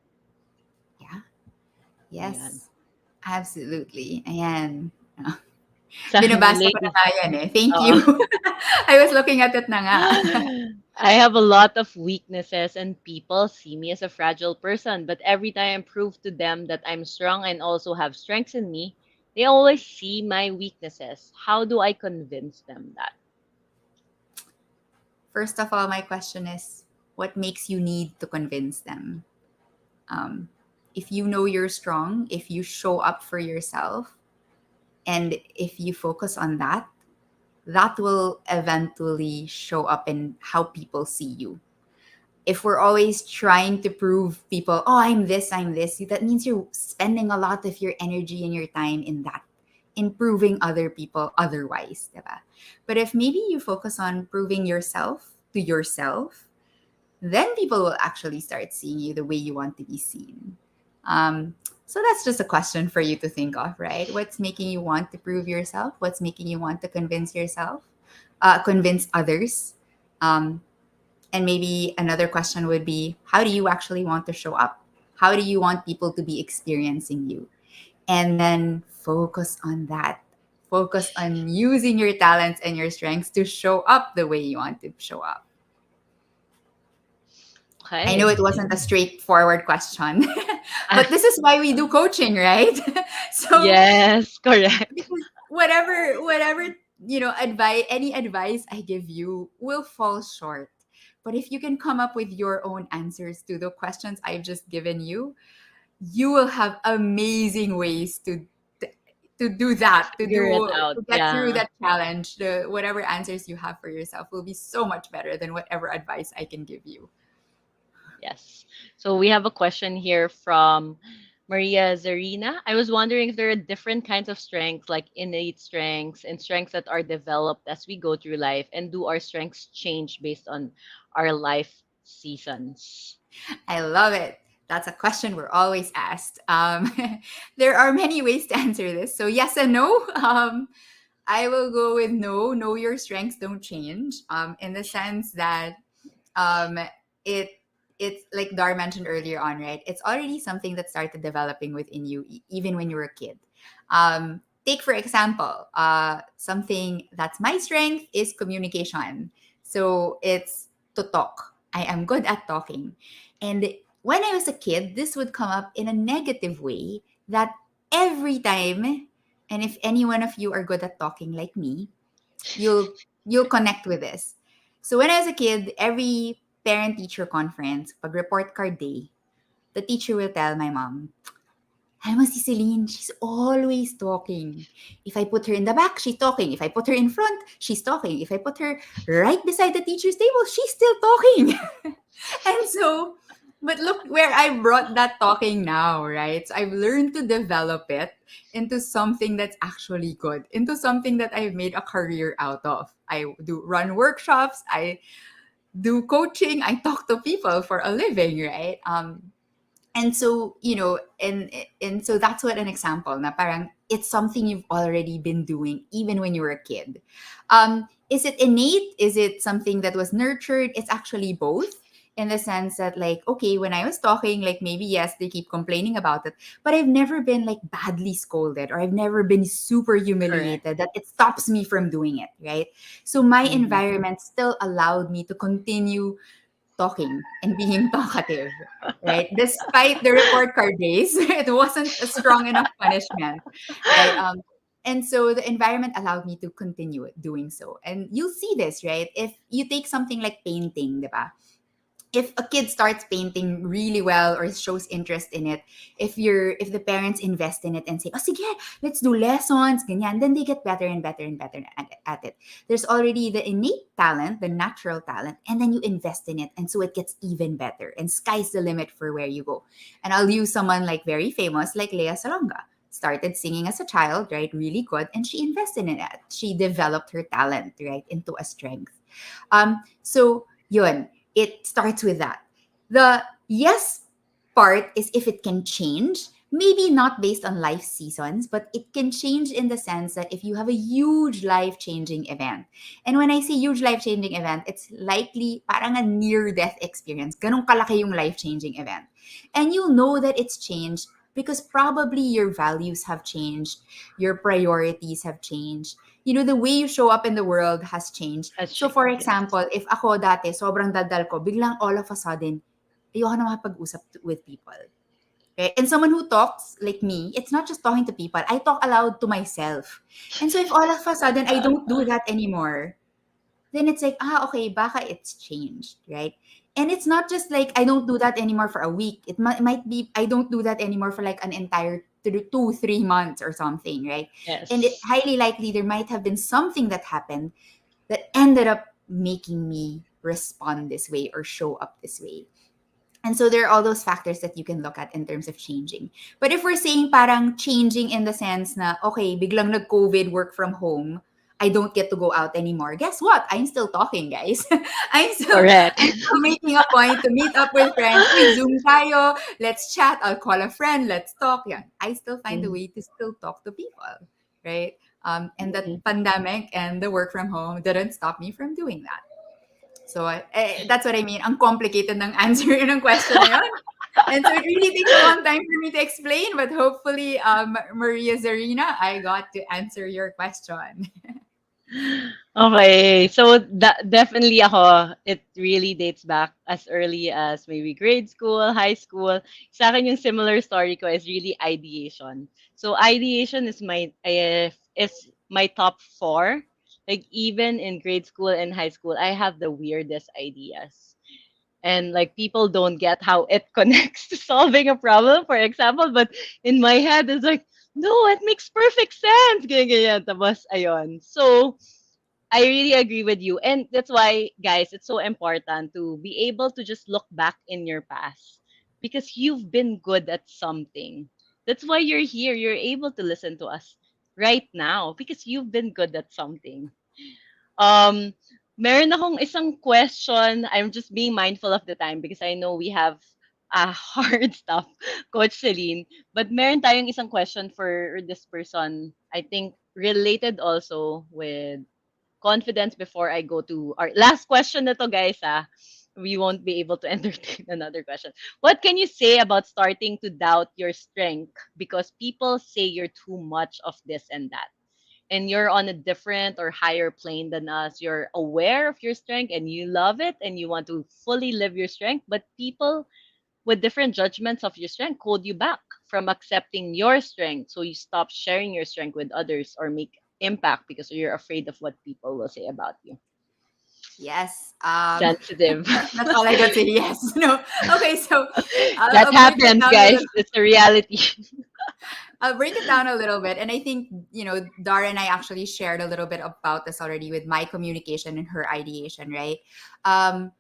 Yeah. Ayan. Yes. Absolutely. Ayan. Sabi ni Binabasa ko na lady. nga yan eh. Thank Oo. you. I was looking at it na nga. I have a lot of weaknesses and people see me as a fragile person, but every time I prove to them that I'm strong and also have strengths in me, they always see my weaknesses. How do I convince them that? First of all, my question is, what makes you need to convince them? Um, if you know you're strong, if you show up for yourself, and if you focus on that, that will eventually show up in how people see you. If we're always trying to prove people, oh, I'm this, that means you're spending a lot of your energy and your time in that, in proving other people otherwise. Diba? But if maybe you focus on proving yourself to yourself, then people will actually start seeing you the way you want to be seen. So that's just a question for you to think of, right? What's making you want to prove yourself? What's making you want to convince yourself, convince others? Um, and maybe another question would be, how do you actually want to show up? How do you want people to be experiencing you? And then focus on that. Focus on using your talents and your strengths to show up the way you want to show up. I know Okay. it wasn't a straightforward question, but this is why we do coaching, right? So Yes, correct. because whatever advice, any advice I give you will fall short. But if you can come up with your own answers to the questions I've just given you, you will have amazing ways to do that, Figure it out. to get through Yeah. that challenge. The whatever answers you have for yourself will be so much better than whatever advice I can give you. Yes. So we have a question here from Maria Zarina. I was wondering if there are different kinds of strengths, like innate strengths and strengths that are developed as we go through life, and do our strengths change based on our life seasons? I love it. That's a question we're always asked. There are many ways to answer this. So, yes and no. I will go with no. Know your strengths don't change. In the sense that um, it it's like Dar mentioned earlier on, right? It's already something that started developing within you even when you were a kid. Take for example, something that's my strength is communication. So it's to talk. I am good at talking, and when I was a kid, this would come up in a negative way that every time, and if any one of you are good at talking like me, you'll you'll connect with this. So when I was a kid, every parent teacher conference, pag report card day, the teacher will tell my mom, alam mo si Celine, she's always talking. If I put her in the back, she's talking. If I put her in front, she's talking. If I put her right beside the teacher's table, she's still talking. And so, but look where I brought that talking now, right? So I've learned to develop it into something that's actually good, into something that I've made a career out of. I do run workshops, I do coaching, I talk to people for a living, right? And so and so that's what an example na parang it's something you've already been doing even when you were a kid. Is it innate? Is it something that was nurtured? It's actually both, in the sense that, like, okay, when I was talking, like, maybe yes, they keep complaining about it, but I've never been like badly scolded, or I've never been super Correct. humiliated that it stops me from doing it, right? So my Mhm. environment still allowed me to continue talking and being talkative, right? Despite the report card days, it wasn't a strong enough punishment, right? And so the environment allowed me to continue doing so. And you'll see this, right? If you take something like painting, diba? If a kid starts painting really well or shows interest in it, if the parents invest in it and say, oh sige, let's do lessons, ganyan, then they get better and better and better at it. There's already the innate talent, the natural talent, and then you invest in it, and so it gets even better, and sky's the limit for where you go. And I'll use someone like very famous, like Lea Salonga. Started singing as a child, right? Really good, and she invested in it. She developed her talent, right, into a strength. So yun, it starts with that. The yes part is if it can change, maybe not based on life seasons, but it can change in the sense that if you have a huge life changing event. And when I say huge life changing event, it's likely parang a near death experience. Ganun kalaki yung life changing event. And you'll know that it's changed because probably your values have changed, your priorities have changed. The way you show up in the world has changed. Has So for changed, yes. example, if ako dati sobrang daldal ko, biglang all of a sudden, ayoko na makapag-usap with people. Okay? And someone who talks like me, it's not just talking to people. I talk aloud to myself. And so if all of a sudden I don't do that anymore, then it's like, okay, baka it's changed, right? And it's not just like I don't do that anymore for a week. It might be I don't do that anymore for like an entire 2-3 months or something, right? And it Yes. highly likely there might have been something that happened that ended up making me respond this way or show up this way. And so there are all those factors that you can look at in terms of changing. But if we're saying parang changing in the sense na, okay, biglang nag-COVID, work from home, I don't get to go out anymore. Guess what? I'm still talking, guys. I'm still Correct. I'm still making a point to meet up with friends. Uy, Zoom tayo. Let's chat. I'll call a friend. Let's talk. Yeah. I still find a Mhm, way to still talk to people, right? And the mhm. pandemic and the work from home didn't stop me from doing that. So, that's what I mean. Ang complicated ng answer ng question na yun. And so it really takes a long time for me to explain, but hopefully, Maria Zarina, I got to answer your question. Okay, so that definitely ako, it really dates back as early as maybe grade school, high school. Sa akin yung similar story ko is really ideation. So ideation is my top four. Like even in grade school and high school, I have the weirdest ideas. And like people don't get how it connects to solving a problem, for example, but in my head it's like, no, it makes perfect sense. Ganyan, ganyan. Tapos, ayun. So, I really agree with you. And that's why, guys, it's so important to be able to just look back in your past because you've been good at something. That's why you're here. You're able to listen to us right now because you've been good at something. Um, Meron akong isang question. I'm just being mindful of the time because I know we have hard stuff, Coach Celine. But meron tayong isang question for this person. I think related also with confidence before I go to our last question na to, guys, ah. We won't be able to entertain another question. What can you say about starting to doubt your strength because people say you're too much of this and that? And you're on a different or higher plane than us. You're aware of your strength and you love it and you want to fully live your strength, but people with different judgments of your strength hold you back from accepting your strength. So you stop sharing your strength with others or make impact because you're afraid of what people will say about you. Yes. Sensitive. That's all I got to say. Yes. No. Okay. So That I'll break it happens, down a guys. little. It's a reality. I'll break it down a little bit. And I think, Dara and I actually shared a little bit about this already with my communication and her ideation, right? Um,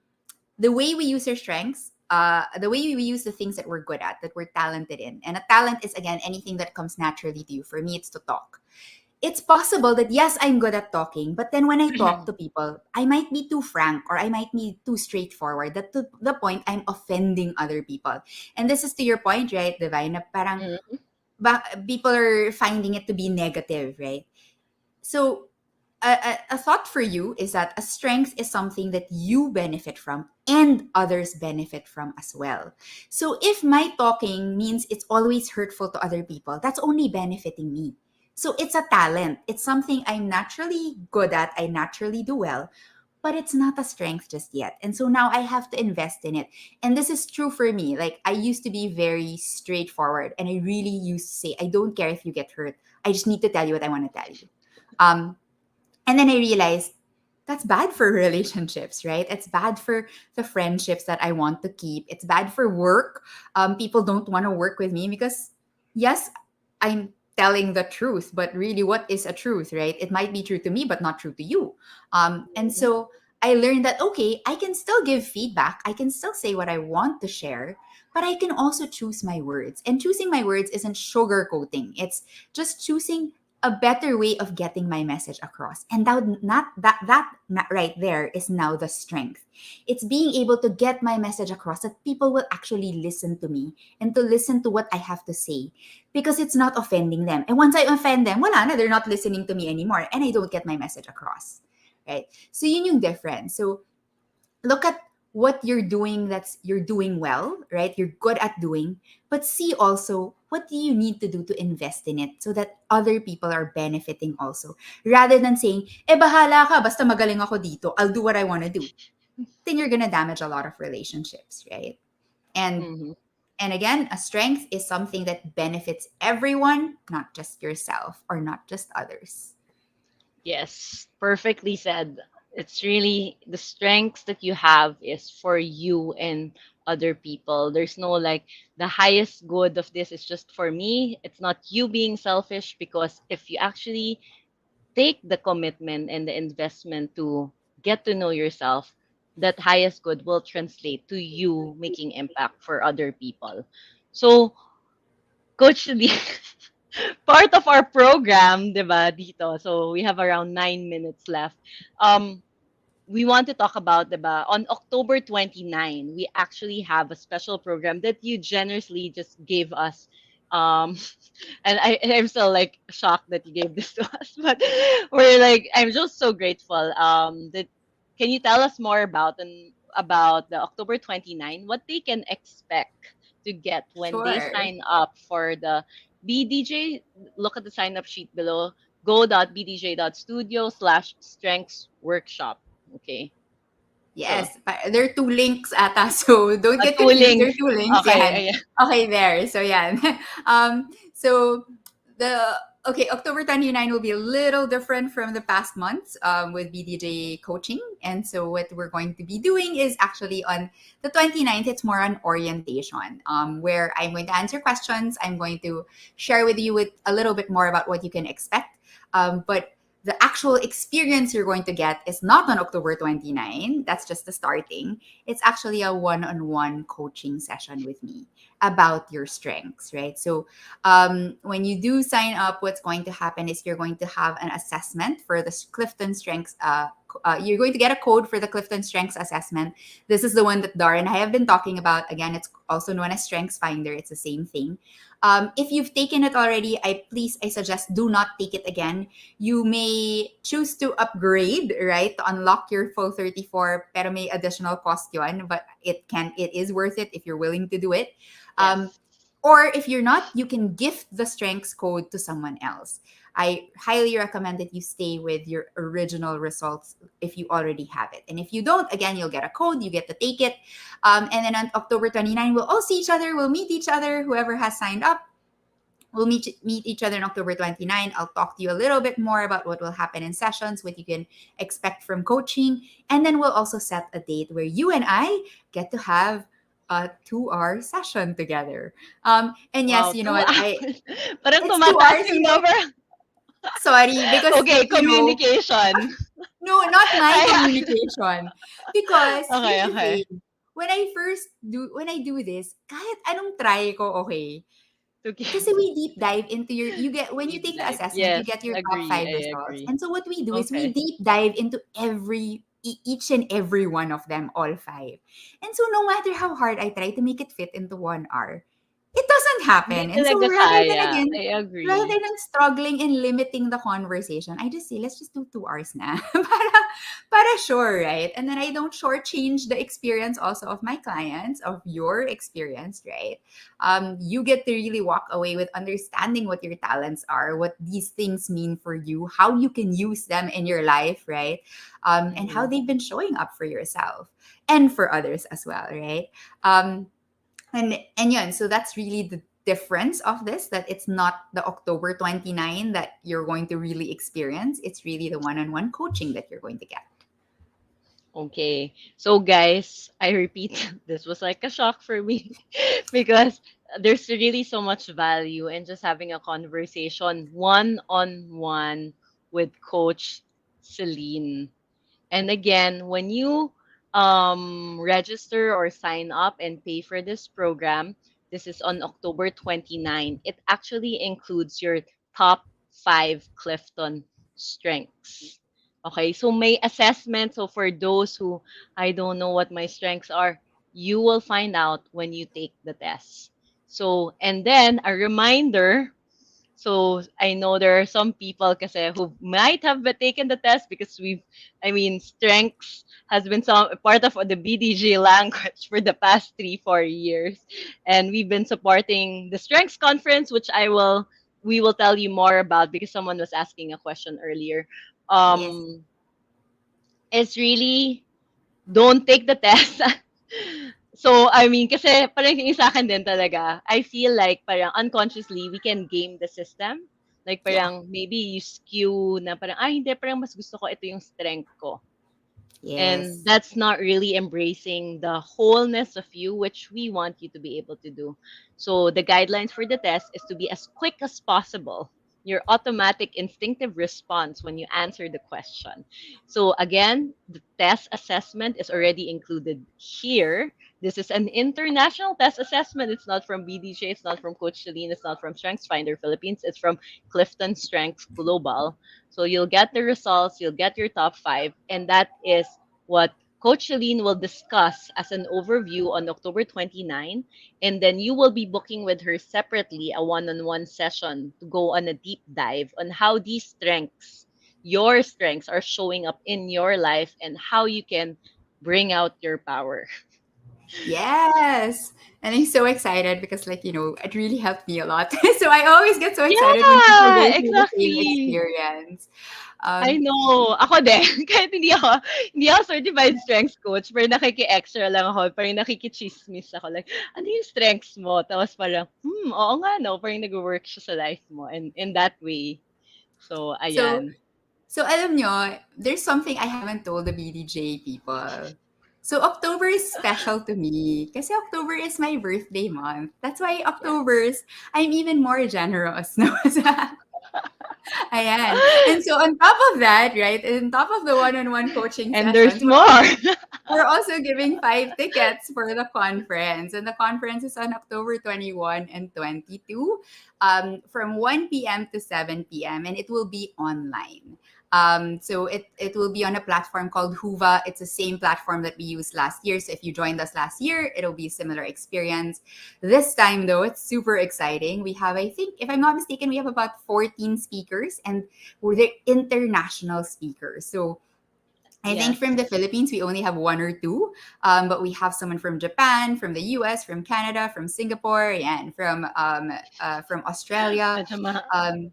the way we use our strengths, the way we use the things that we're good at, that we're talented in. And a talent is, again, anything that comes naturally to you. For me, it's to talk. It's possible that, yes, I'm good at talking, but then when I talk to people, I might be too frank or I might be too straightforward. That to the point I'm offending other people. And this is to your point, right, Divine? Na parang Mhm. people are finding it to be negative, right? So a thought for you is that a strength is something that you benefit from and others benefit from as well. So if my talking means it's always hurtful to other people, that's only benefiting me. So it's a talent. It's something I'm naturally good at. I naturally do well, but it's not a strength just yet. And so now I have to invest in it. And this is true for me. Like I used to be very straightforward and I really used to say, I don't care if you get hurt. I just need to tell you what I want to tell you. Um, and then I realized that's bad for relationships, right? It's bad for the friendships that I want to keep. It's bad for work. People don't want to work with me because, yes, I'm telling the truth, but really, what is a truth, right? It might be true to me, but not true to you. And so I learned that, okay, I can still give feedback. I can still say what I want to share, but I can also choose my words. And choosing my words isn't sugarcoating, it's just choosing a better way of getting my message across. And that right there is now the strength. It's being able to get my message across that people will actually listen to me and to listen to what I have to say because it's not offending them. And once I offend them, wala na, they're not listening to me anymore and I don't get my message across. Right? So yun yung difference. So look at what you're doing that's you're doing well, right? You're good at doing, but see also what do you need to do to invest in it so that other people are benefiting also. Rather than saying, bahala ka, basta magaling ako dito, I'll do what I want to do. Then you're gonna damage a lot of relationships, right? And Mhm. and again, a strength is something that benefits everyone, not just yourself or not just others. Yes, perfectly said. It's really the strengths that you have is for you and other people. There's no like the highest good of this is just for me. It's not you being selfish because if you actually take the commitment and the investment to get to know yourself, that highest good will translate to you making impact for other people. So, Coach Lee, part of our program, 'di ba, dito. So we have around 9 minutes left. Um, we want to talk about, 'di ba, on October 29, we actually have a special program that you generously just gave us. Um, and I'm still like shocked that you gave this to us, but we're like, I'm just so grateful. That can you tell us more about the October 29, what they can expect to get when they Sure. sign up for the BDJ? Look at the sign up sheet below. Go.bdj.studio/strengths workshop. Okay. So, Yes, there are two links ata, so don't get two confused. There links. are two links, Okay. yan. Okay, there. So yan. So the October 29 will be a little different from the past months with BDJ coaching. And so what we're going to be doing is actually on the 29th, it's more on orientation, where I'm going to answer questions. I'm going to share with you with a little bit more about what you can expect. But the actual experience you're going to get is not on October 29. That's just the starting. It's actually a one-on-one coaching session with me about your strengths, right? So when you do sign up, what's going to happen is you're going to have an assessment for the Clifton Strengths. You're going to get a code for the Clifton Strengths assessment. This is the one that Dara and I have been talking about. Again, it's also known as Strengths Finder. It's the same thing. If you've taken it already, I suggest do not take it again. You may choose to upgrade, right, to unlock your full 34, pero may additional cost yun, but it is worth it if you're willing to do it. Um, Yes. or if you're not, you can gift the strengths code to someone else. I highly recommend that you stay with your original results if you already have it. And if you don't, again, you'll get a code, you get to take it. And then on October 29, we'll all see each other, we'll meet each other, whoever has signed up. We'll meet each other on October 29. I'll talk to you a little bit more about what will happen in sessions, what you can expect from coaching. And then we'll also set a date where you and I get to have a 2-hour session together. And yes, Wow, you know 2 what? hours. Parang It's 2 hours, tumataas yung number. sorry, because, Okay, communication. no, not my Ay, communication. Because here's okay, the okay. thing. When I do this, kahit anong try ko, okay, Okay. kasi we deep dive into you get when you Deep take the dive. assessment, you Yes, get your top agree. 5 I results. agree. And so what we do is we Okay. deep dive into each and every one of them, all 5. And so no matter how hard I try to make it fit into 1 hour, it doesn't Hindi happen. And so talaga kaya. I rather agree. than struggling and limiting the conversation, I just say, let's just do 2 hours na. para sure, right? And then I don't shortchange the experience also of my clients, of your experience, right? You get to really walk away with understanding what your talents are, what these things mean for you, how you can use them in your life, right? And how Mhm. they've been showing up for yourself and for others as well, right? Um, and yun, so that's really the difference of this, that it's not the October 29 that you're going to really experience. It's really the one-on-one coaching that you're going to get. Okay. So guys, I repeat, this was like a shock for me because there's really so much value in just having a conversation one-on-one with Coach Celine. And again, when you register or sign up and pay for this program, this is on October 29. It actually includes your top 5 Clifton strengths. Okay, so may assessment. So for those who I don't know what my strengths are, you will find out when you take the test. So, and then a reminder, so I know there are some people kasi who might have taken the test because I mean, strengths has been some part of the BDG language for the past 3, 4 years, and we've been supporting the Strengths Conference, which we will tell you more about because someone was asking a question earlier. Yes. Um, it's really don't take the test. So, I mean, kasi parang yung sa akin din talaga, I feel like parang unconsciously, we can game the system. Like Yeah. parang maybe you skew na parang, hindi, parang mas gusto ko ito yung strength ko. And Yes. that's not really embracing the wholeness of you, which we want you to be able to do. So the guidelines for the test is to be as quick as possible. Your automatic instinctive response when you answer the question. So again, the test assessment is already included here. This is an international test assessment. It's not from BDJ, it's not from Coach Celine, it's not from StrengthsFinder Philippines, it's from Clifton Strengths Global. So you'll get the results, you'll get your top 5, and that is what Coach Celine will discuss as an overview on October 29. And then you will be booking with her separately a one-on-one session to go on a deep dive on how these strengths, your strengths, are showing up in your life and how you can bring out your power. Yes. And I'm so excited because, like, it really helped me a lot. So I always get so excited when people Yeah, go through the same exactly. experience. I Um, know. Ako din. Kahit hindi ako certified strengths coach, pero nakiki-extra lang ako. Parang nakikichismis ako. Like, ano yung strengths mo? Tapos parang, oo nga no. Parang nag-work siya sa life mo. And in that way. So, so, ayan. so alam nyo, there's something I haven't told the BDJ people. So October is special to me kasi October is my birthday month. That's why Yeah. October's I'm even more generous. No? Ayan. And so on top of that, right, on top of the one-on-one coaching And there's sessions, more. we're also giving 5 tickets for the conference. And the conference is on October 21 and 22 from 1 p.m. to 7 p.m. And it will be online. So it will be on a platform called Huva. It's the same platform that we used last year. So if you joined us last year, it'll be a similar experience. This time, though, it's super exciting. We have, I think, if I'm not mistaken, we have about 14 speakers, and they're international speakers. So I think Yes. from the Philippines, we only have 1 or 2, but we have someone from Japan, from the US, from Canada, from Singapore, and from Australia. Medyo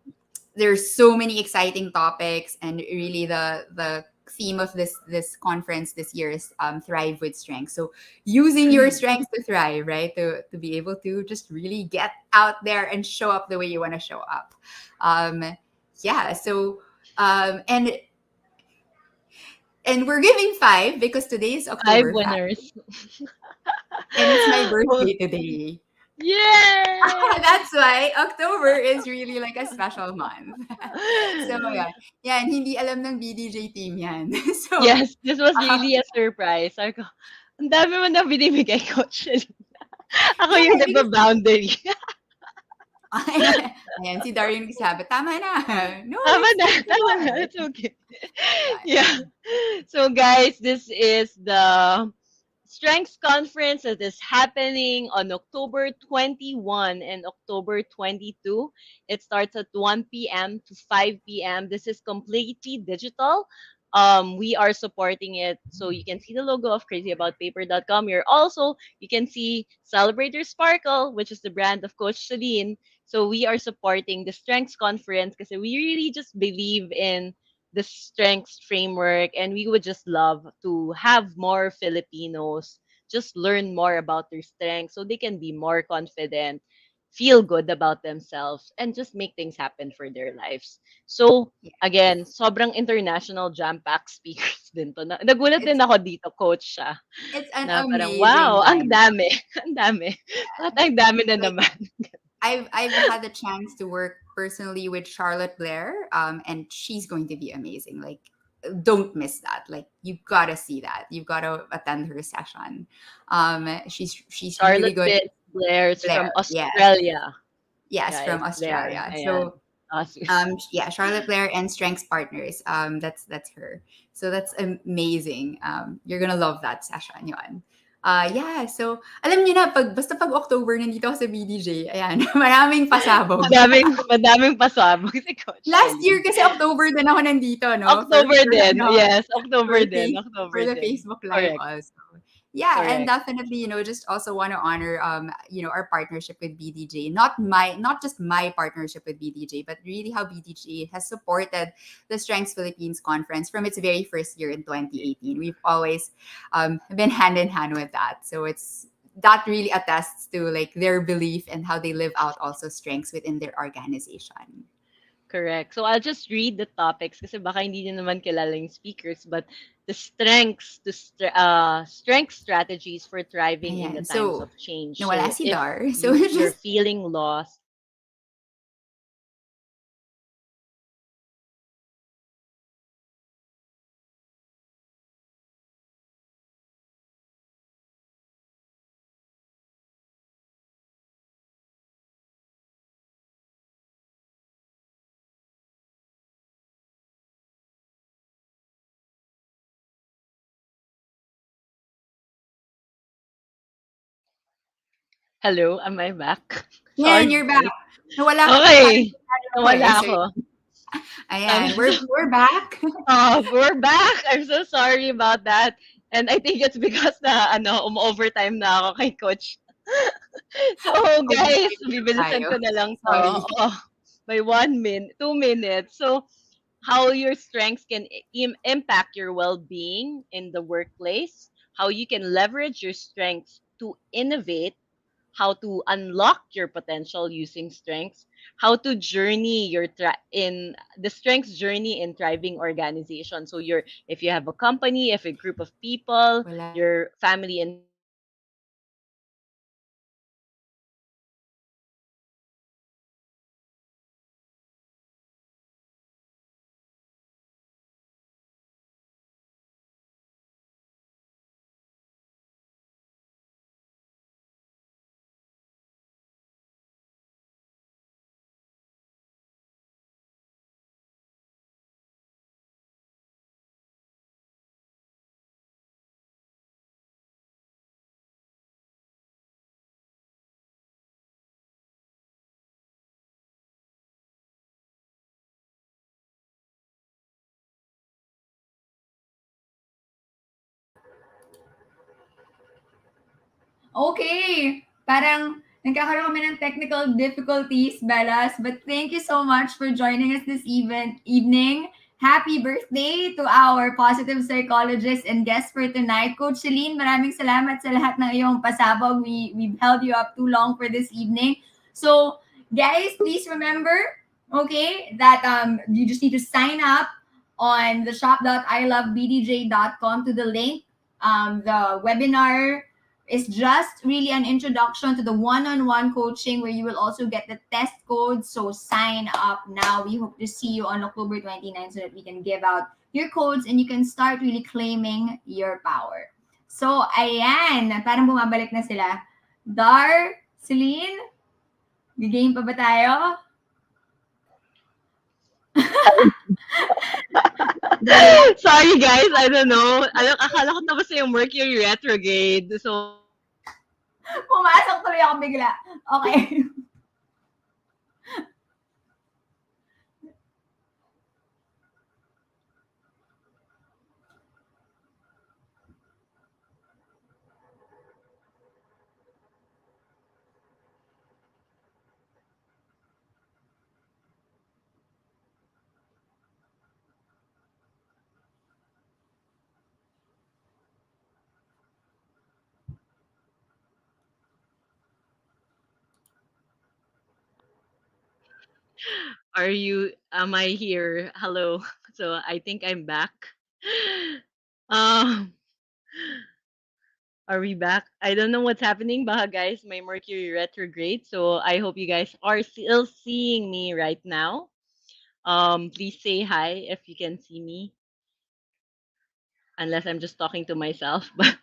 There's so many exciting topics, and really the theme of this conference this year is thrive with strength. So using your strengths to thrive, right? To be able to just really get out there and show up the way you want to show up. Yeah. So and we're giving five because today is Five October 5, winners. and it's my Well, birthday today. yay! That's why October is really like a special month. So yeah. Yeah, and hindi alam ng BDJ team yan. So, Yes, this was uh, really a surprise. Sabi ko, ang dami mo na binibigay, Coach. Ako yeah, yung because nagpa-boundary. ayan, si Darian nagsabi, tama na. No, Tama let's na, keep tama na. going. It's okay. Yeah. Yeah. So guys, this is the Strengths Conference that is happening on October 21 and October 22. It starts at 1 p.m. to 5 p.m. This is completely digital. We are supporting it. So you can see the logo of crazyaboutpaper.com. You can see Celebrate Your Sparkle, which is the brand of Coach Celine. So we are supporting the Strengths Conference because we really just believe in the strengths framework, and we would just love to have more Filipinos just learn more about their strengths so they can be more confident, feel good about themselves, and just make things happen for their lives. So Yeah. again, sobrang international jam-packed speakers din to. Nagulat din It's ako dito, coach siya, it's an na parang, amazing wow, ang lineup. dami, ang dami. Bakit ang dami na Like naman? I've had the chance to work personally with Charlotte Blair, and she's going to be amazing. Like, don't miss that. Like, you gotta see that. You've gotta attend her session. She's really Charlotte good. Blair's Blair, from yes, Australia. yes, Yeah, from it's Blair. Australia. Ayan. So Awesome. yeah, Charlotte Blair and Strengths Partners. That's her. So that's amazing. You're gonna love that session, yun. Yeah, so alam niyo na basta pag October nandito ako sa BDJ, ayan, maraming pasabog. Madaming pasabog si Coach Last Celine. year kasi October din ako nandito, no? October din. Ano, Yes, for October the din. face for October the din. Facebook Live Correct. also. Yeah, and Correct. definitely, just also want to honor our partnership with BDJ. Not just my partnership with BDJ, but really how BDJ has supported the Strengths Philippines conference from its very first year in 2018. We've always been hand in hand with that. So that really attests to like their belief and how they live out also strengths within their organization. Correct. So I'll just read the topics kasi baka hindi niyo naman kilala yung speakers, but the strength strategies for thriving in the Ayan. times of So, change. nawala So si if Dar. So, you're just feeling lost, hello, am I back? yan, Sorry you're back. guys. Nawala ka parang Okay. nagtatanong ako Nawala eh. So, ako. ayan, we're back. Oh, we're back. I'm so sorry about that. And I think it's because na overtime na ako kay coach. So guys, Overtime shift bibilisan tayo. ko na lang 'to. Sorry. Oo, by 2 minutes. So how your strengths can impact your well-being in the workplace, how you can leverage your strengths to innovate, how to unlock your potential using strengths, how to journey in the strengths journey in thriving organization. So if you have a company, if a group of people, Wala. your family and Okay. Parang nagkakaroon kami ng technical difficulties, Bellas. But thank you so much for joining us this evening. Happy birthday to our positive psychologist and guest for tonight, Coach Celine. Maraming salamat sa lahat ng iyong pasabog. We've held you up too long for this evening. So, guys, please remember, okay, that you just need to sign up on the shop.ilovebdj.com to the link. The webinar is just really an introduction to the one-on-one coaching where you will also get the test code. So sign up now. We hope to see you on October 29th so that we can give out your codes and you can start really claiming your power. So, ayan. Parang bumabalik na sila. Dar, Celine, game pa ba tayo? Sorry guys, I don't know. Akala ko tapos na yung Mercury retrograde. So, Pumasok tuloy ako bigla. Okay. am I here? Hello. So, I think I'm back. Um, are we back? I don't know what's happening, baka guys, my Mercury retrograde. So, I hope you guys are still seeing me right now. Please say hi if you can see me, unless I'm just talking to myself. But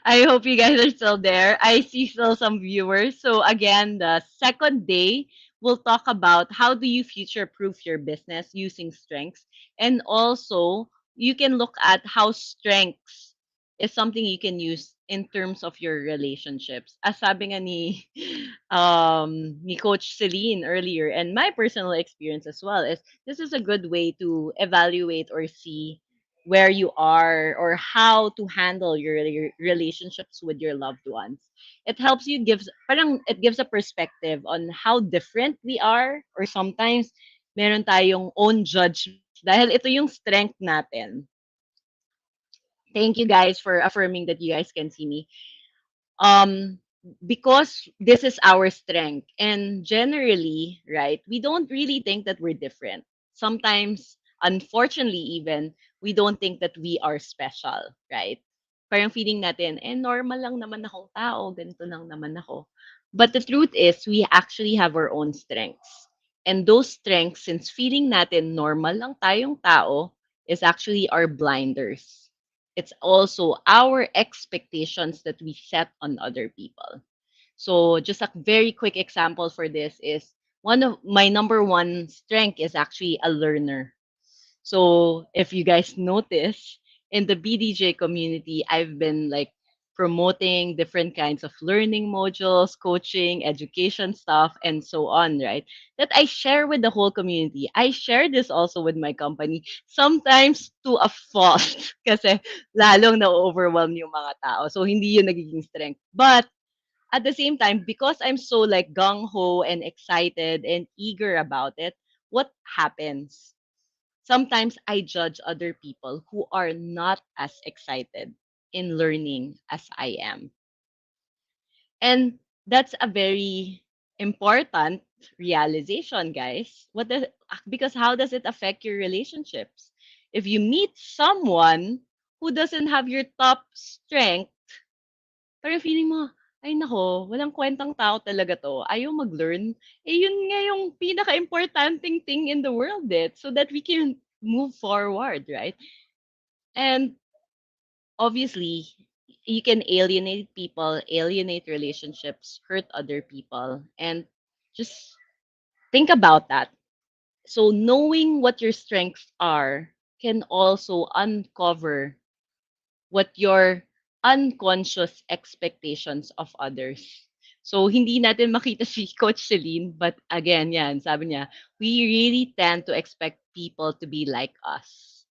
I hope you guys are still there. I see still some viewers. So again, the second day, we'll talk about how do you future-proof your business using strengths. And also, you can look at how strengths is something you can use in terms of your relationships. As sabi nga ni, ni Coach Celine earlier, and my personal experience as well, is this is a good way to evaluate or see where you are or how to handle your relationships with your loved ones. It helps you gives parang it gives a perspective on how different we are, or sometimes meron tayong own judgments dahil ito yung strength natin. Thank you guys for affirming that you guys can see me. um because this is our strength, and generally, right, we don't really think that we're different. Sometimes, unfortunately, even we don't think that we are special, right? Parang feeling natin, normal lang naman akong tao, ganito lang naman ako. But the truth is, we actually have our own strengths. And those strengths, since feeling natin normal lang tayong tao, is actually our blinders. It's also our expectations that we set on other people. So, just a very quick example for this is one of my number one strength is actually a learner. So if you guys notice, in the BDJ community, I've been like promoting different kinds of learning modules, coaching, education stuff, and so on, right? That I share with the whole community. I share this also with my company, sometimes to a fault, kasi lalong na-overwhelm yung mga tao. So hindi yun nagiging strength. But at the same time, because I'm so like gung-ho and excited and eager about it, what happens? Sometimes I judge other people who are not as excited in learning as I am. And that's a very important realization, guys. Because how does it affect your relationships? If you meet someone who doesn't have your top strength, parang feeling mo, ay nako, walang kwentang tao talaga to. Ayaw mag-learn. Yun nga yung pinaka-importanting thing in the world, so that we can move forward, right? And obviously, you can alienate people, alienate relationships, hurt other people, and just think about that. So knowing what your strengths are can also uncover what your unconscious expectations of others. So, hindi natin makita si Coach Celine, but again, yan, sabi niya, we really tend to expect people to be like us.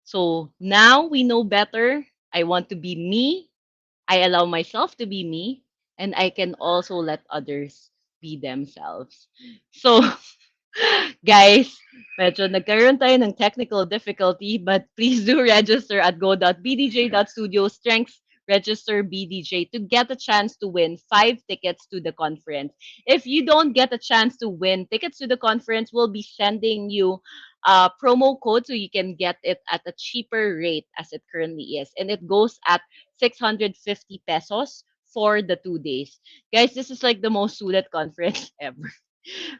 So, now we know better. I want to be me. I allow myself to be me. And I can also let others be themselves. So, guys, Medyo nagkaroon tayo ng technical difficulty, but please do register at go.bdj.studio strengths register BDJ to get a chance to win 5 tickets to the conference. If you don't get a chance to win tickets to the conference, we'll be sending you a promo code so you can get it at a cheaper rate as it currently is. And it goes at 650 pesos for the 2 days. Guys, this is like the most sulit conference ever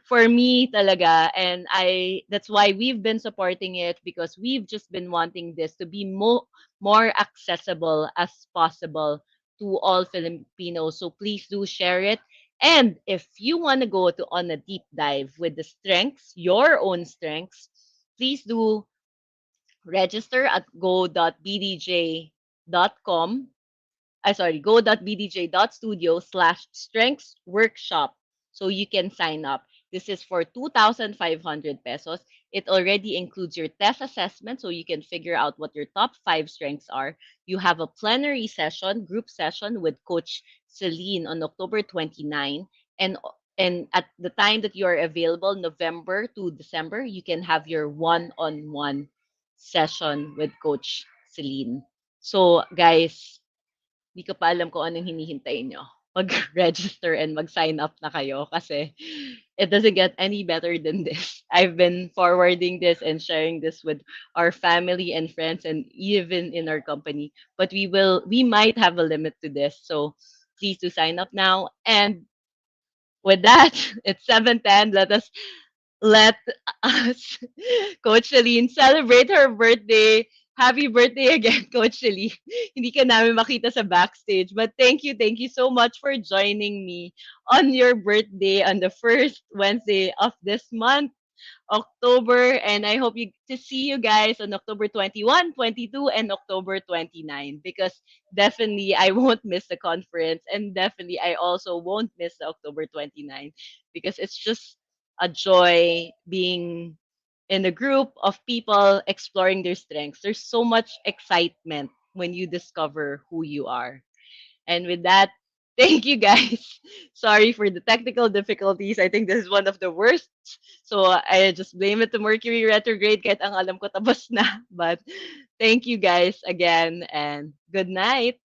for me talaga, and I that's why we've been supporting it, because we've just been wanting this to be more accessible as possible to all Filipinos. So please do share it. And if you want to go to on a deep dive with the strengths, your own strengths, please do register at go.bdj.com, go.bdj.studio/strengths workshop, so you can sign up. This is for 2,500 pesos. It already includes your test assessment, so you can figure out what your top 5 strengths are. You have a plenary session, group session with Coach Celine on October 29. And and at the time that you are available, November to December, you can have your one-on-one session with Coach Celine. So guys, di ko pa alam kung anong hinihintay nyo. Mag-register and mag-sign up na kayo, kasi it doesn't get any better than this. I've been forwarding this and sharing this with our family and friends and even in our company. But we might have a limit to this. So please do sign up now. And with that, it's 7:10. Let us, Coach Celine, celebrate her birthday. Happy birthday again, Coach Celine. Hindi ka namin makita sa backstage. But thank you so much for joining me on your birthday on the first Wednesday of this month, October. And I hope to see you guys on October 21, 22, and October 29. Because definitely I won't miss the conference. And definitely I also won't miss the October 29, because it's just a joy being in a group of people exploring their strengths. There's so much excitement when you discover who you are. And with that, thank you guys. Sorry for the technical difficulties. I think this is one of the worst. So I just blame it to Mercury retrograde, kahit ang alam ko tapos na. But thank you guys again, and good night.